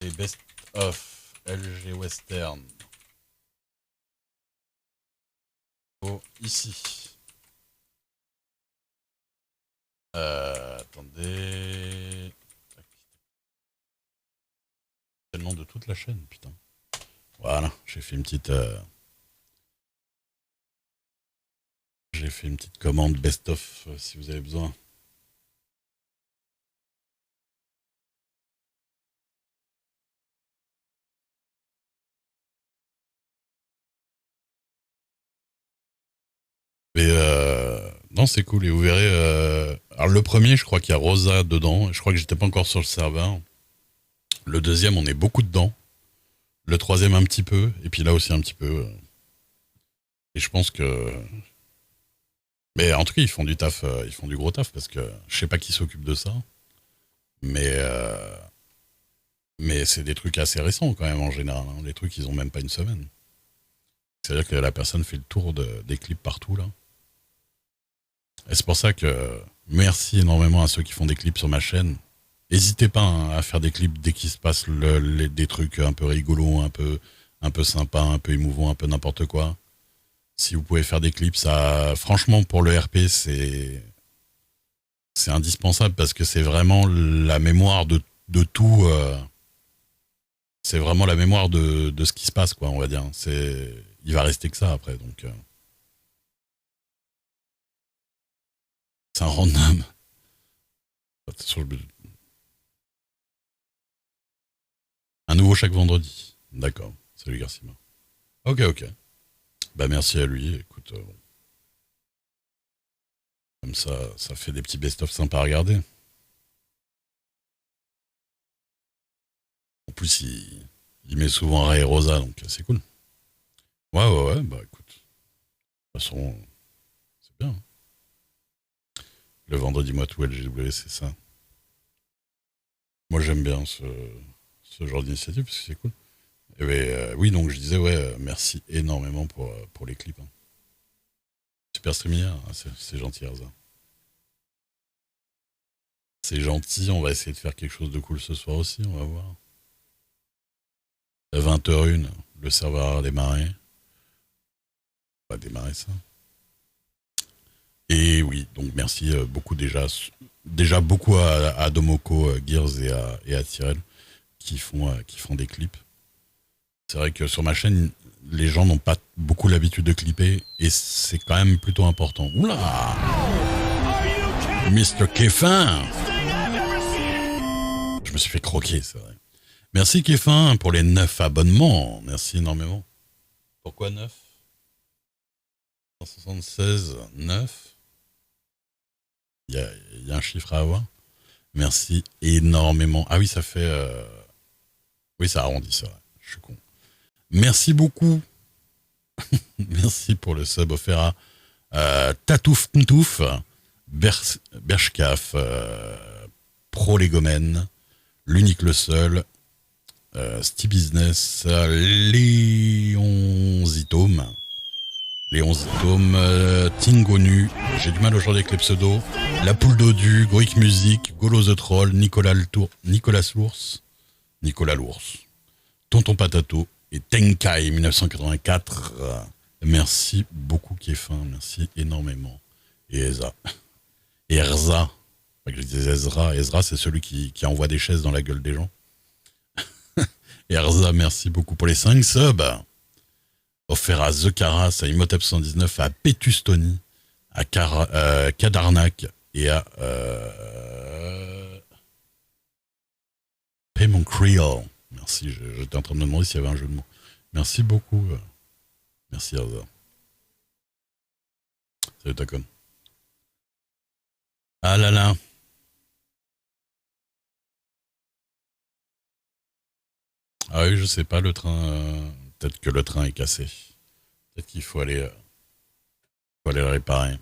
Speaker 1: Les best-of. LG Western. Oh, ici. Attendez. C'est le nom de toute la chaîne, putain. Voilà, j'ai fait une petite commande best-of si vous avez besoin. Mais non, c'est cool. Et vous verrez. Alors, le premier, je crois qu'il y a Rosa dedans. Je crois que j'étais pas encore sur le serveur. Le deuxième, on est beaucoup dedans. Le troisième, un petit peu. Et puis là aussi, un petit peu. Et je pense que. Mais en tout cas, ils font du taf. Ils font du gros taf parce que je sais pas qui s'occupe de ça. Mais. Mais c'est des trucs assez récents quand même en général. Hein. Les trucs, ils ont même pas une semaine. C'est-à-dire que la personne fait le tour des clips partout là. Et c'est pour ça que merci énormément à ceux qui font des clips sur ma chaîne. N'hésitez pas hein, à faire des clips dès qu'il se passe des trucs un peu rigolos, un peu sympas, un peu émouvants, un peu n'importe quoi. Si vous pouvez faire des clips, ça, franchement, pour le RP, c'est indispensable parce que c'est vraiment la mémoire de tout. C'est vraiment la mémoire de ce qui se passe, quoi, on va dire. Il va rester que ça après, donc. C'est un random. Un nouveau chaque vendredi. D'accord. Salut Garcima. Ok. Bah merci à lui. Écoute, comme ça fait des petits best-of sympas à regarder. En plus, il met souvent Ray et Rosa, donc c'est cool. Ouais, bah écoute. De toute façon, c'est bien. Le vendredi mois tout LGW, c'est ça. Moi, j'aime bien ce genre d'initiative parce que c'est cool. Et oui, donc je disais, merci énormément pour les clips. Hein. Super streaming, hein, c'est gentil, Arza. C'est gentil, on va essayer de faire quelque chose de cool ce soir aussi, on va voir. À 20h01, le serveur a démarré. On va démarrer ça. Et oui, donc merci beaucoup déjà beaucoup à Domoko, Gears et à Tyrell qui font des clips. C'est vrai que sur ma chaîne, les gens n'ont pas beaucoup l'habitude de clipper et c'est quand même plutôt important. Oula, Mr. Kefin. Je me suis fait croquer, c'est vrai. Merci Kefin pour les 9 abonnements. Merci énormément. Pourquoi 9 176, 9. Il y a un chiffre à avoir. Merci énormément. Ah oui, ça fait... Oui, ça arrondit, c'est vrai. Je suis con. Merci beaucoup. Merci pour le sub offert à Tatouf Ntouf, Bershkaf, Pro Legomen, l'unique le seul, Sti Business, Léon Zitome, Tingonu, j'ai du mal aujourd'hui avec les pseudos, La Poule Dodu, Goic Music, Golo the Troll, Nicolas Lours, Tonton Patato et Tenkai 1984. Merci beaucoup Kefin, merci énormément. Et Ezra. Et Erza. Pas que je disais Ezra. Ezra, c'est celui qui envoie des chaises dans la gueule des gens. Et Erza, merci beaucoup pour les 5 subs. Offert à The Caras, à Imhotep 119, à Pétustoni, à Kadarnak et à Payment Creole. Merci, j'étais en train de me demander s'il y avait un jeu de mots. Merci beaucoup. Merci Erza. Salut Tacon. Ah là là. Ah oui, je sais pas, le train... Peut-être que le train est cassé. Peut-être qu'il faut aller le réparer.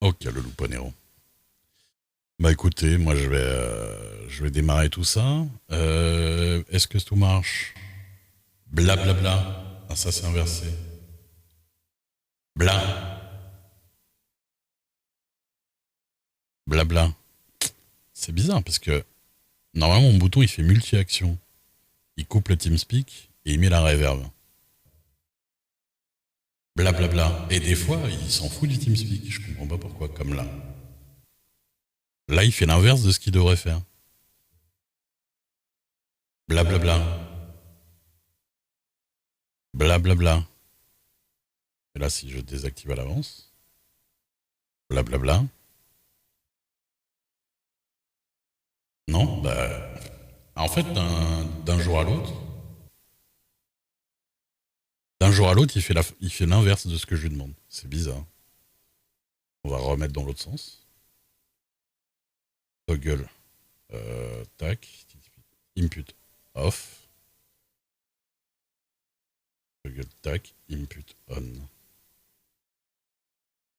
Speaker 1: Ok, le Luponero. Bah écoutez, moi je vais démarrer tout ça. Est-ce que tout marche? Blablabla. Ah, ça c'est inversé. Bla. Blabla. C'est bizarre parce que normalement mon bouton il fait multi-action. Il coupe le TeamSpeak et il met la reverb. Blablabla. Et des fois il s'en fout du TeamSpeak. Je comprends pas pourquoi, comme là. Là il fait l'inverse de ce qu'il devrait faire. Blablabla. Blablabla. Et là si je désactive à l'avance. Blablabla. Non, bah... En fait, d'un jour à l'autre... D'un jour à l'autre, il fait l'inverse de ce que je lui demande. C'est bizarre. On va remettre dans l'autre sens. Toggle. Tac. Input. Off. Toggle. Tac. Input. On.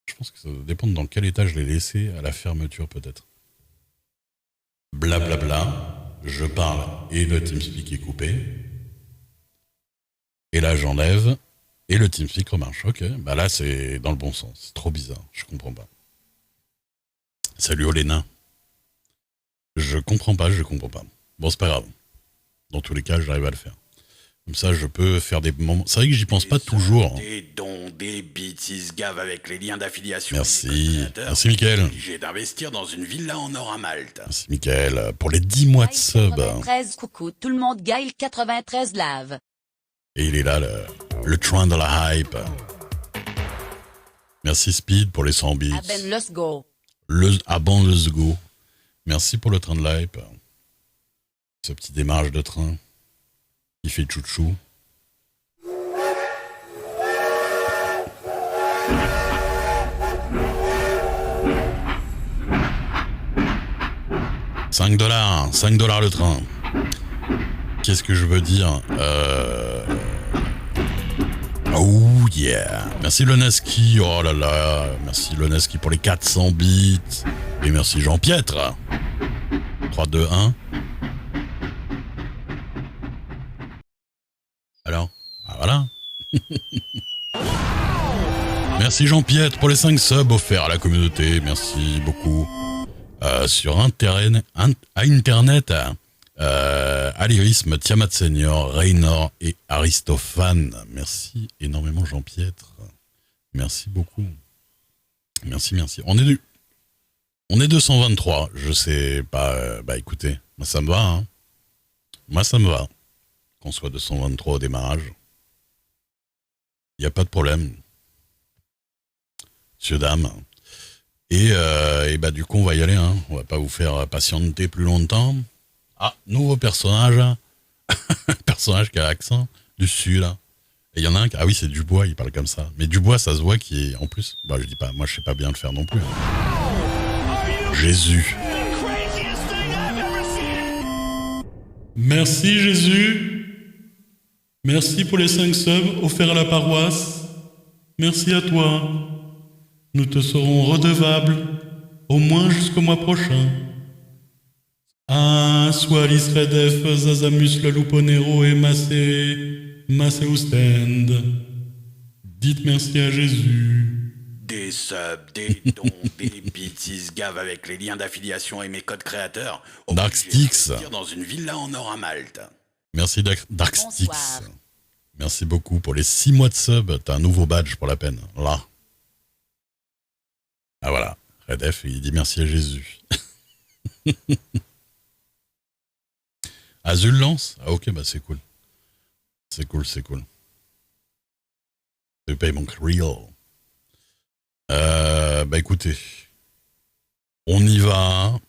Speaker 1: Je pense que ça doit dépendre dans quel état je l'ai laissé à la fermeture, peut-être. Blablabla, je parle et le TeamSpeak est coupé. Et là j'enlève et le TeamSpeak remarche. Ok, bah là c'est dans le bon sens. C'est trop bizarre, je comprends pas. Salut Oléna. Je comprends pas. Bon, c'est pas grave. Dans tous les cas, j'arrive à le faire. Comme ça, je peux faire des moments... C'est vrai que j'y pense pas toujours.
Speaker 2: dont des bits se gavent avec les liens d'affiliation.
Speaker 1: Merci. Merci, Mickaël.
Speaker 2: Obligé d'investir dans une villa en or à Malte.
Speaker 1: Merci, Mickaël. Pour les 10 mois de sub.
Speaker 5: 93, coucou, tout le monde, Gaël 93 lave.
Speaker 1: Et il est là, le train de la hype. Merci, Speed, pour les 100 bits.
Speaker 5: Ah ben, let's go.
Speaker 1: Let's go. Merci pour le train de la hype. Ce petit démarrage de train. Il fait chouchou. $5, $5 le train. Qu'est-ce que je veux dire Oh yeah. Merci Loneski, oh là là. Merci Loneski pour les 400 bits. Et merci Jean-Pietre. 3, 2, 1. Alors, ah voilà. Merci Jean-Pietre pour les 5 subs offerts à la communauté. Merci beaucoup. Sur Internet, Alyrisme, Tiamat Senior, Raynor et Aristophane. Merci énormément Jean-Pietre. Merci beaucoup. Merci. On est 223. Je sais pas. Bah écoutez, moi ça me va. Hein. Moi ça me va. Qu'on soit 223 au démarrage. Il n'y a pas de problème. Monsieur, dame. Et bah du coup on va y aller, hein. On va pas vous faire patienter plus longtemps. Ah, nouveau personnage. Personnage qui a accent du sud là. Et il y en a un qui... Ah oui, c'est Dubois, il parle comme ça. Mais Dubois, ça se voit qui est en plus... Bah je dis pas, moi je sais pas bien le faire non plus. Hein. Jésus. Merci Jésus. Merci pour les 5 subs offerts à la paroisse. Merci à toi. Nous te serons redevables, au moins jusqu'au mois prochain. Ah, Swalis Redef, Zazamus, le Luponero et Massé Oustend. Dites merci à Jésus.
Speaker 2: Des subs, des dons, des bits se gavent avec les liens d'affiliation et mes codes créateurs.
Speaker 1: Darkstix.
Speaker 2: Dans une villa en or à Malte.
Speaker 1: Merci Darkstix.
Speaker 5: Bonsoir.
Speaker 1: Merci beaucoup pour les 6 mois de sub. T'as un nouveau badge pour la peine. Là. Ah voilà, Redef, il dit merci à Jésus. Azul lance. Ah ok, bah c'est cool. C'est cool. Je paye mon real. Bah écoutez, on y va.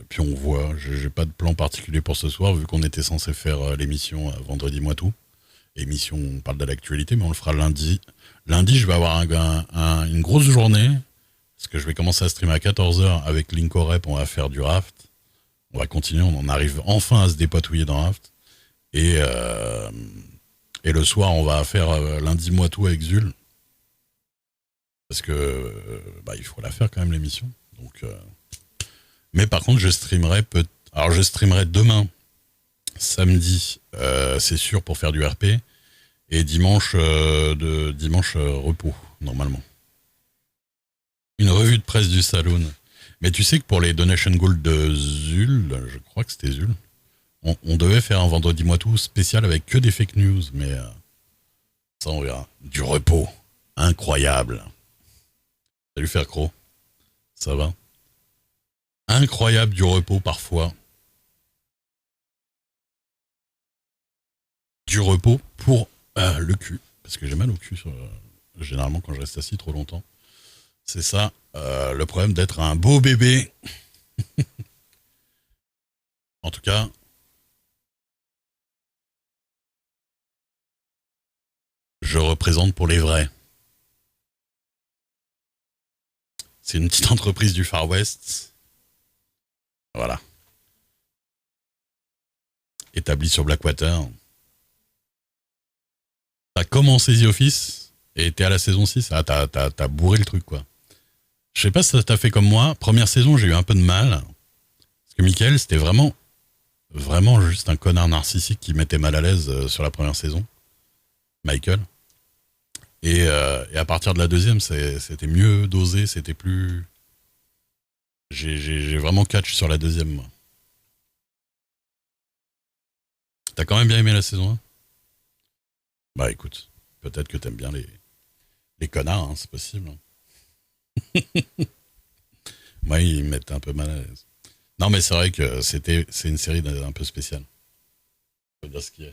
Speaker 1: Puis on voit. J'ai pas de plan particulier pour ce soir, vu qu'on était censé faire l'émission vendredi moi tout. Émission, on parle de l'actualité, mais on le fera lundi. Lundi, je vais avoir une grosse journée, parce que je vais commencer à streamer à 14h avec Linkorep, on va faire du raft. On va continuer, on en arrive enfin à se dépatouiller dans raft. Et le soir, on va faire lundi moi tout avec Zul. Parce que il faut la faire quand même l'émission. Donc, mais par contre, je streamerai demain, samedi, c'est sûr, pour faire du RP. Et dimanche, repos, normalement. Une revue de presse du Saloon. Mais tu sais que pour les Donation Gold de Zul, je crois que c'était Zul, on devait faire un vendredi moi tout spécial avec que des fake news, mais ça on verra. Du repos. Incroyable. Salut Faircrow. Ça va? Incroyable du repos parfois. Du repos pour le cul. Parce que j'ai mal au cul généralement quand je reste assis trop longtemps. C'est ça le problème d'être un beau bébé. En tout cas, je représente pour les vrais. C'est une petite entreprise du Far West. Voilà. Établie sur Blackwater. T'as commencé The Office et t'es à la saison 6. Ah, t'as bourré le truc, quoi. Je sais pas si ça t'a fait comme moi. Première saison, j'ai eu un peu de mal. Parce que Michael, c'était vraiment juste un connard narcissique qui mettait mal à l'aise sur la première saison. Michael. Et à partir de la deuxième, c'était mieux dosé, c'était plus... J'ai vraiment catch sur la deuxième, moi. T'as quand même bien aimé la saison 1 ? Bah écoute, peut-être que t'aimes bien les connards, hein, c'est possible. Moi, ils me mettent un peu mal à l'aise. Non, mais c'est vrai que c'est une série un peu spéciale. Je peux dire ce qu'il y a.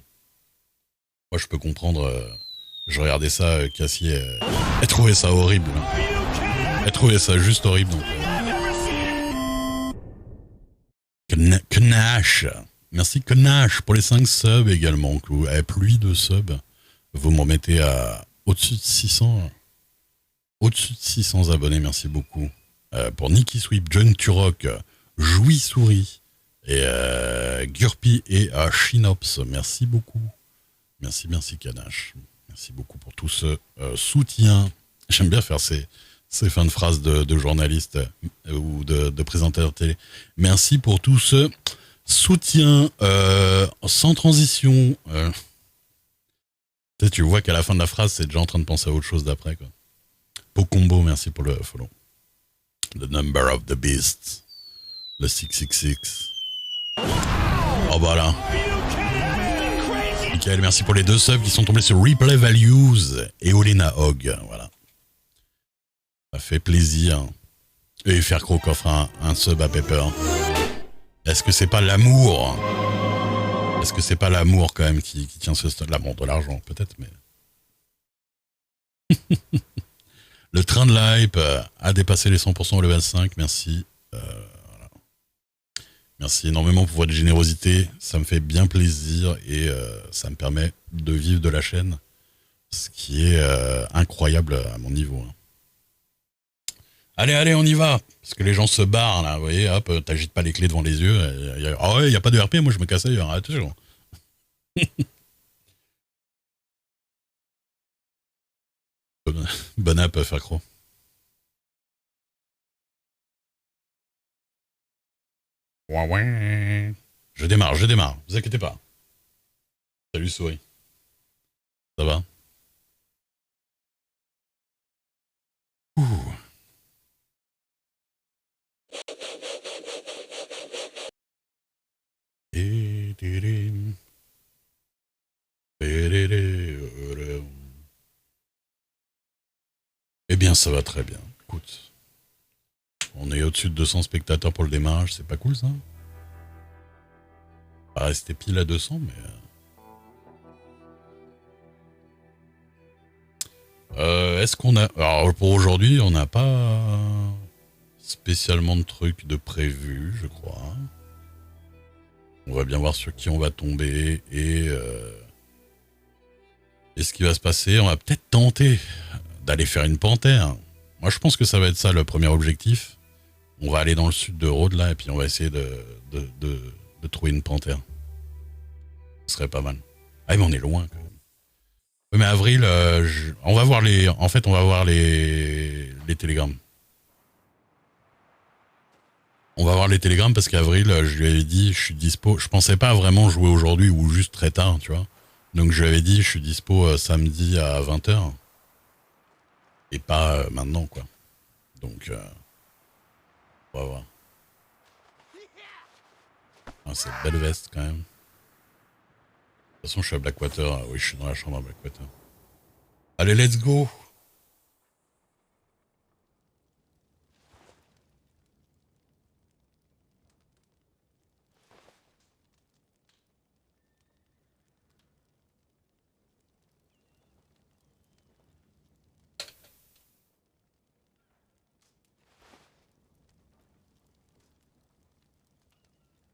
Speaker 1: Moi, je peux comprendre. Je regardais ça, Cassie, elle trouvait ça horrible. Elle trouvait ça juste horrible. Donc, Knash. Merci Knash pour les 5 subs également. Pluie de subs. Vous m'en mettez à au-dessus de 600. Au-dessus de 600 abonnés, merci beaucoup. Pour Nicky Sweep, John Turok, Jouy Souris et Gurpi et Shinops, merci beaucoup. Merci Kanache. Merci beaucoup pour tout ce soutien. J'aime bien faire ces fins de phrases de journalistes ou de présentateurs télé. Merci pour tout ce soutien sans transition. Tu vois qu'à la fin de la phrase, c'est déjà en train de penser à autre chose d'après, quoi. Pocombo, merci pour le follow. The Number of the Beast. Le 666. Oh voilà. Michael, merci pour les 2 subs qui sont tombés sur Replay Values et Olena Hogg. Voilà. Ça fait plaisir. Et faire Croc offre un sub à Pepper. Est-ce que c'est pas l'amour? Est-ce que c'est pas l'amour quand même qui tient ce stade? L'amour de l'argent, peut-être, mais. Le train de l'hype a dépassé les 100% au level 5. Merci. Voilà. Merci énormément pour votre générosité. Ça me fait bien plaisir et ça me permet de vivre de la chaîne. Ce qui est incroyable à mon niveau. Allez, on y va. Parce que les gens se barrent, là. Vous voyez, hop, t'agites pas les clés devant les yeux. Ah ouais, il n'y a pas de RP, moi je me casse ailleurs. Attention. Bonne app, Facro. Je démarre, vous inquiétez pas. Salut souris. Ça va? Ouh. Eh bien, ça va très bien. Écoute, on est au-dessus de 200 spectateurs pour le démarrage, c'est pas cool ça? On va rester pile à 200, mais... est-ce qu'on a... Alors, pour aujourd'hui, on n'a pas spécialement de trucs de prévu, je crois. On va bien voir sur qui on va tomber et ce qui va se passer. On va peut-être tenter d'aller faire une panthère. Moi, je pense que ça va être ça le premier objectif. On va aller dans le sud de Rhodes, là, et puis on va essayer de trouver une panthère. Ce serait pas mal. Ah, mais on est loin, quand même. Oui, mais avril, on va voir les... En fait, on va voir les télégrammes. On va voir les télégrammes parce qu'avril, je lui avais dit, je suis dispo. Je pensais pas vraiment jouer aujourd'hui ou juste très tard, tu vois. Donc, je lui avais dit, je suis dispo samedi à 20h. Et pas maintenant, quoi. Donc, on va voir. Ah, c'est une belle veste, quand même. De toute façon, je suis à Blackwater. Oui, je suis dans la chambre à Blackwater. Allez, let's go!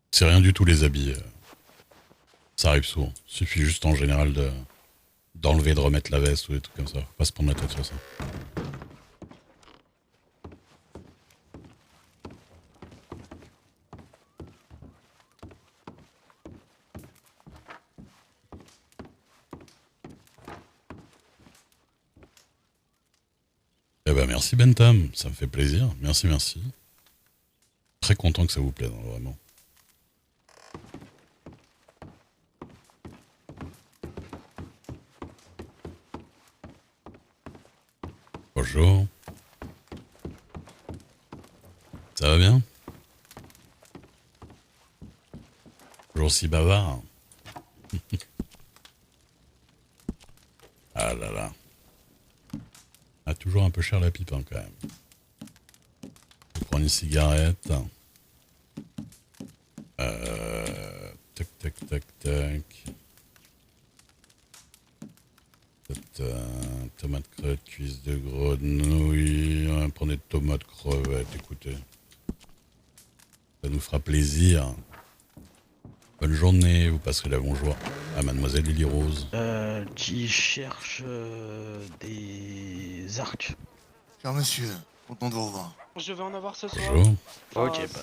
Speaker 1: C'est rien du tout les habits. Ça arrive souvent. Il suffit juste en général d'enlever, de remettre la veste ou des trucs comme ça. Faut pas se prendre la tête sur ça. Eh ben merci Bentham, ça me fait plaisir. Merci. Très content que ça vous plaise, hein, vraiment. Bonjour. Ça va bien? Toujours si bavard. Ah là là. Ah, toujours un peu cher la pipe, hein, quand même. Je vais prendre une cigarette. Tac, tac, tac, tac. Tomate crevette, cuisse de grenouille. Prenez de tomates crevettes, écoutez. Ça nous fera plaisir. Bonne journée, vous passerez la bonjour à Mademoiselle Lily Rose.
Speaker 6: Qui cherche des arcs.
Speaker 7: Cher monsieur, content de vous revoir.
Speaker 8: Je vais en avoir ce soir.
Speaker 1: Bonjour.
Speaker 6: Ok,
Speaker 8: Enfin,
Speaker 6: bah.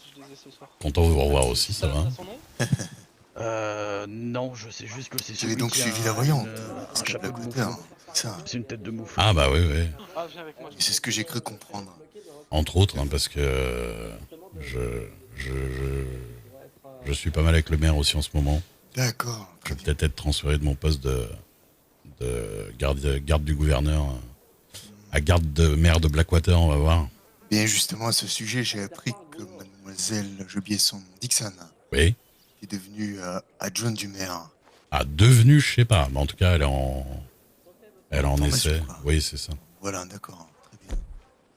Speaker 8: si je les ai ce soir.
Speaker 1: Content de vous revoir aussi, ça va?
Speaker 8: T'as son nom
Speaker 6: Non, je sais juste que c'est
Speaker 7: Vous
Speaker 6: celui
Speaker 7: avez donc
Speaker 6: qui a
Speaker 7: suivi la voyante,
Speaker 6: un
Speaker 7: Pascal
Speaker 6: chapeau de
Speaker 7: Blackwater,
Speaker 6: mouflon.
Speaker 7: c'est ça.
Speaker 6: C'est une tête de mouflon.
Speaker 1: Ah bah oui, oui.
Speaker 8: Ah, viens avec moi.
Speaker 7: Et c'est ce que j'ai cru comprendre.
Speaker 1: Entre autres, hein, parce que je suis pas mal avec le maire aussi en ce moment.
Speaker 7: D'accord.
Speaker 1: Je vais peut-être être transféré de mon poste de garde du gouverneur à garde de maire de Blackwater, on va voir.
Speaker 7: Bien justement, à ce sujet, j'ai appris que mademoiselle, j'ai oublié son nom, Dixon,
Speaker 1: Oui.
Speaker 7: est devenue adjointe du maire.
Speaker 1: Ah, devenue, je sais pas, mais en tout cas, elle est en
Speaker 7: Formation,
Speaker 1: essai.
Speaker 7: quoi.
Speaker 1: Oui, c'est ça.
Speaker 7: Voilà, d'accord, très bien.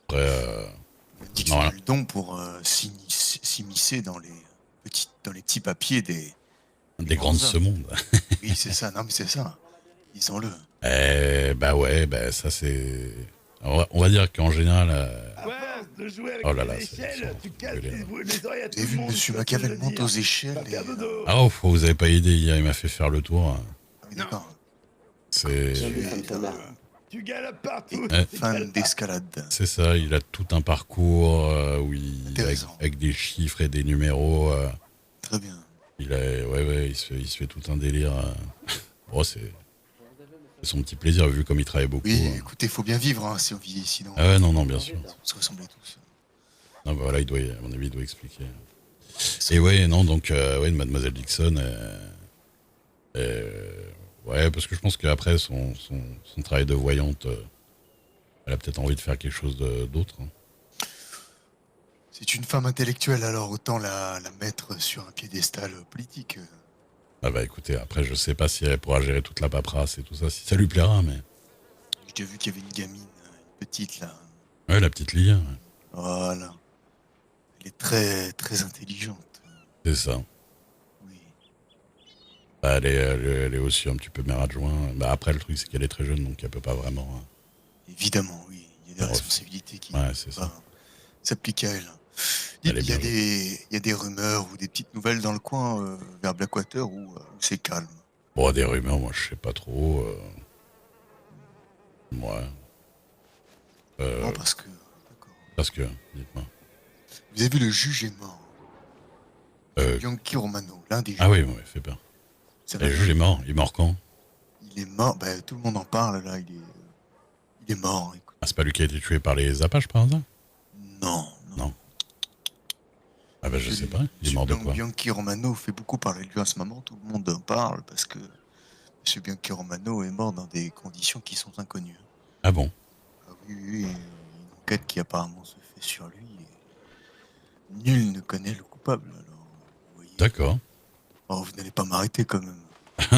Speaker 1: Après,
Speaker 7: Elle m'a dit que
Speaker 1: Non,
Speaker 7: c'était
Speaker 1: là.
Speaker 7: le don pour s'immiscer dans les petits papiers des...
Speaker 1: des grandes
Speaker 7: hommes.
Speaker 1: semondes.
Speaker 7: Oui, c'est ça, non mais c'est ça. Disons-le.
Speaker 1: Bah ouais, bah ça c'est... On va dire qu'en général... Oh là là,
Speaker 7: Vous avez vu monsieur Machiavel monte aux échelles et...
Speaker 1: Ah, oh, vous avez pas aidé hier, il m'a fait faire le tour.
Speaker 7: Ah oui, d'accord.
Speaker 1: C'est...
Speaker 9: Tu galopes partout.
Speaker 7: Fan d'escalade.
Speaker 1: C'est ça, il a tout un parcours où
Speaker 7: Intéressant.
Speaker 1: avec des chiffres et des numéros.
Speaker 7: Très bien.
Speaker 1: Il se fait tout un délire. Oh, c'est son petit plaisir, vu comme il travaille beaucoup.
Speaker 7: Oui, écoutez, faut bien vivre hein, si on vit, sinon
Speaker 1: Ah ouais, non, bien sûr.
Speaker 7: on se ressemblait tous.
Speaker 1: Non, bah voilà, à mon avis, il doit expliquer. Et ouais, non, donc, ouais, Mademoiselle Dixon, ouais, parce que je pense qu'après son travail de voyante, elle a peut-être envie de faire quelque chose d'autre. Hein.
Speaker 7: C'est une femme intellectuelle, alors autant la mettre sur un piédestal politique.
Speaker 1: Ah bah écoutez, après, je sais pas si elle pourra gérer toute la paperasse et tout ça, si ça lui plaira, mais...
Speaker 7: J'ai déjà vu qu'il y avait une gamine, une petite là.
Speaker 1: Ouais, la petite Lia, ouais.
Speaker 7: Voilà. Elle est très, très intelligente.
Speaker 1: C'est ça.
Speaker 7: Oui.
Speaker 1: Bah, elle est aussi un petit peu mère adjoint. Bah, après, le truc, c'est qu'elle est très jeune, donc elle peut pas vraiment...
Speaker 7: Évidemment, oui. Il y a des
Speaker 1: Ouais,
Speaker 7: responsabilités qui
Speaker 1: ouais,
Speaker 7: ne
Speaker 1: c'est
Speaker 7: peuvent
Speaker 1: ça.
Speaker 7: pas s'appliquer à elle.
Speaker 1: Elle est
Speaker 7: Il y a
Speaker 1: bien
Speaker 7: il y a des rumeurs ou des petites nouvelles dans le coin vers Blackwater où c'est calme.
Speaker 1: Bon, des rumeurs, moi, je sais pas trop. Ouais.
Speaker 7: Non, parce que... D'accord.
Speaker 1: Parce que, dites-moi.
Speaker 7: Vous avez vu, le juge est mort. Bianchi Romano, l'un des juges.
Speaker 1: Ah oui, ouais, fait peur.
Speaker 7: Ça
Speaker 1: Le
Speaker 7: va,
Speaker 1: juge est mort. Il est mort quand?
Speaker 7: il est mort, bah, tout le monde en parle là, il est mort. Écoute.
Speaker 1: Ah, c'est pas lui qui a été tué par les Apaches, par hasard?
Speaker 7: Non,
Speaker 1: Non. Ah bah, je sais pas. Il est mort de quoi?
Speaker 7: Bianchi Romano fait beaucoup parler de lui en ce moment, tout le monde en parle parce que M. Bianchi Romano est mort dans des conditions qui sont inconnues.
Speaker 1: Ah bon?
Speaker 7: Ah oui, oui, une enquête qui apparemment se fait sur lui et nul ne connaît le coupable. Alors, vous voyez.
Speaker 1: D'accord.
Speaker 7: Oh, vous n'allez pas m'arrêter quand même.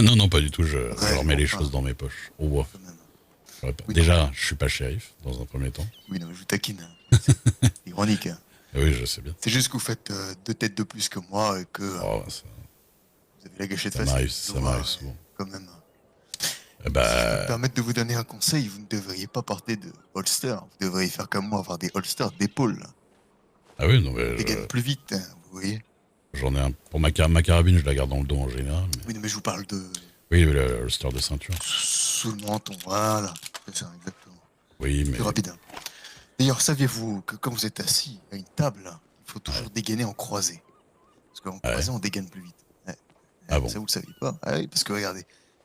Speaker 1: Non, non, pas du tout. Je
Speaker 7: Ouais,
Speaker 1: remets les
Speaker 7: enfin.
Speaker 1: choses dans mes poches. Au revoir.
Speaker 7: Quand même.
Speaker 1: J'aurais pas-
Speaker 7: Oui,
Speaker 1: Déjà, je suis pas shérif, dans un premier temps.
Speaker 7: Oui, non, mais je vous taquine. Hein. C'est ironique. Hein.
Speaker 1: Ah oui, je sais bien.
Speaker 7: C'est juste que vous faites 2 têtes de plus que moi et que
Speaker 1: Oh, ça
Speaker 7: vous avez la gâchette
Speaker 1: ça
Speaker 7: facile.
Speaker 1: m'arrive
Speaker 7: Je
Speaker 1: ça
Speaker 7: vois,
Speaker 1: m'arrive souvent.
Speaker 7: Quand même.
Speaker 1: Eh
Speaker 7: Si je peux me
Speaker 1: bah,
Speaker 7: permettre de vous donner un conseil, vous ne devriez pas porter de holster. Vous devriez faire comme moi, avoir des holsters d'épaule.
Speaker 1: ah oui, non, mais
Speaker 7: Ils gagnent plus vite, hein, vous voyez.
Speaker 1: j'en ai un. Pour ma carabine, je la garde dans le dos en général. Mais...
Speaker 7: Oui, non, mais je vous parle de
Speaker 1: Oui, le holster de ceinture.
Speaker 7: sous le menton. Voilà, c'est ça, exactement.
Speaker 1: Oui, mais.
Speaker 7: Plus rapide. Hein. D'ailleurs, saviez-vous que quand vous êtes assis à une table, il faut toujours dégainer en croisé. Parce qu'en croisé, on dégaine plus vite. Ouais.
Speaker 1: Ah bon?
Speaker 7: Ça, vous le saviez pas. Ah oui, parce que regardez,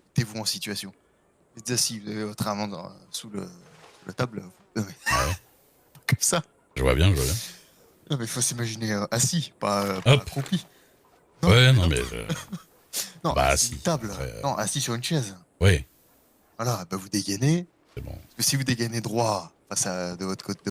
Speaker 7: mettez-vous en situation. Vous êtes assis, vous avez votre amande sous la table. Non, mais...
Speaker 1: Ouais.
Speaker 7: Comme ça.
Speaker 1: Je vois bien, je vois bien.
Speaker 7: Non, mais il faut s'imaginer assis, pas
Speaker 1: Hop.
Speaker 7: accroupi.
Speaker 1: Ouais, non, mais.
Speaker 7: Non,
Speaker 1: Bah,
Speaker 7: assis
Speaker 1: assis,
Speaker 7: une table.
Speaker 1: après,
Speaker 7: Non, assis sur une chaise.
Speaker 1: Oui,
Speaker 7: Voilà, bah, vous dégainez.
Speaker 1: c'est bon.
Speaker 7: Parce que si vous dégainez droit face à de votre côté,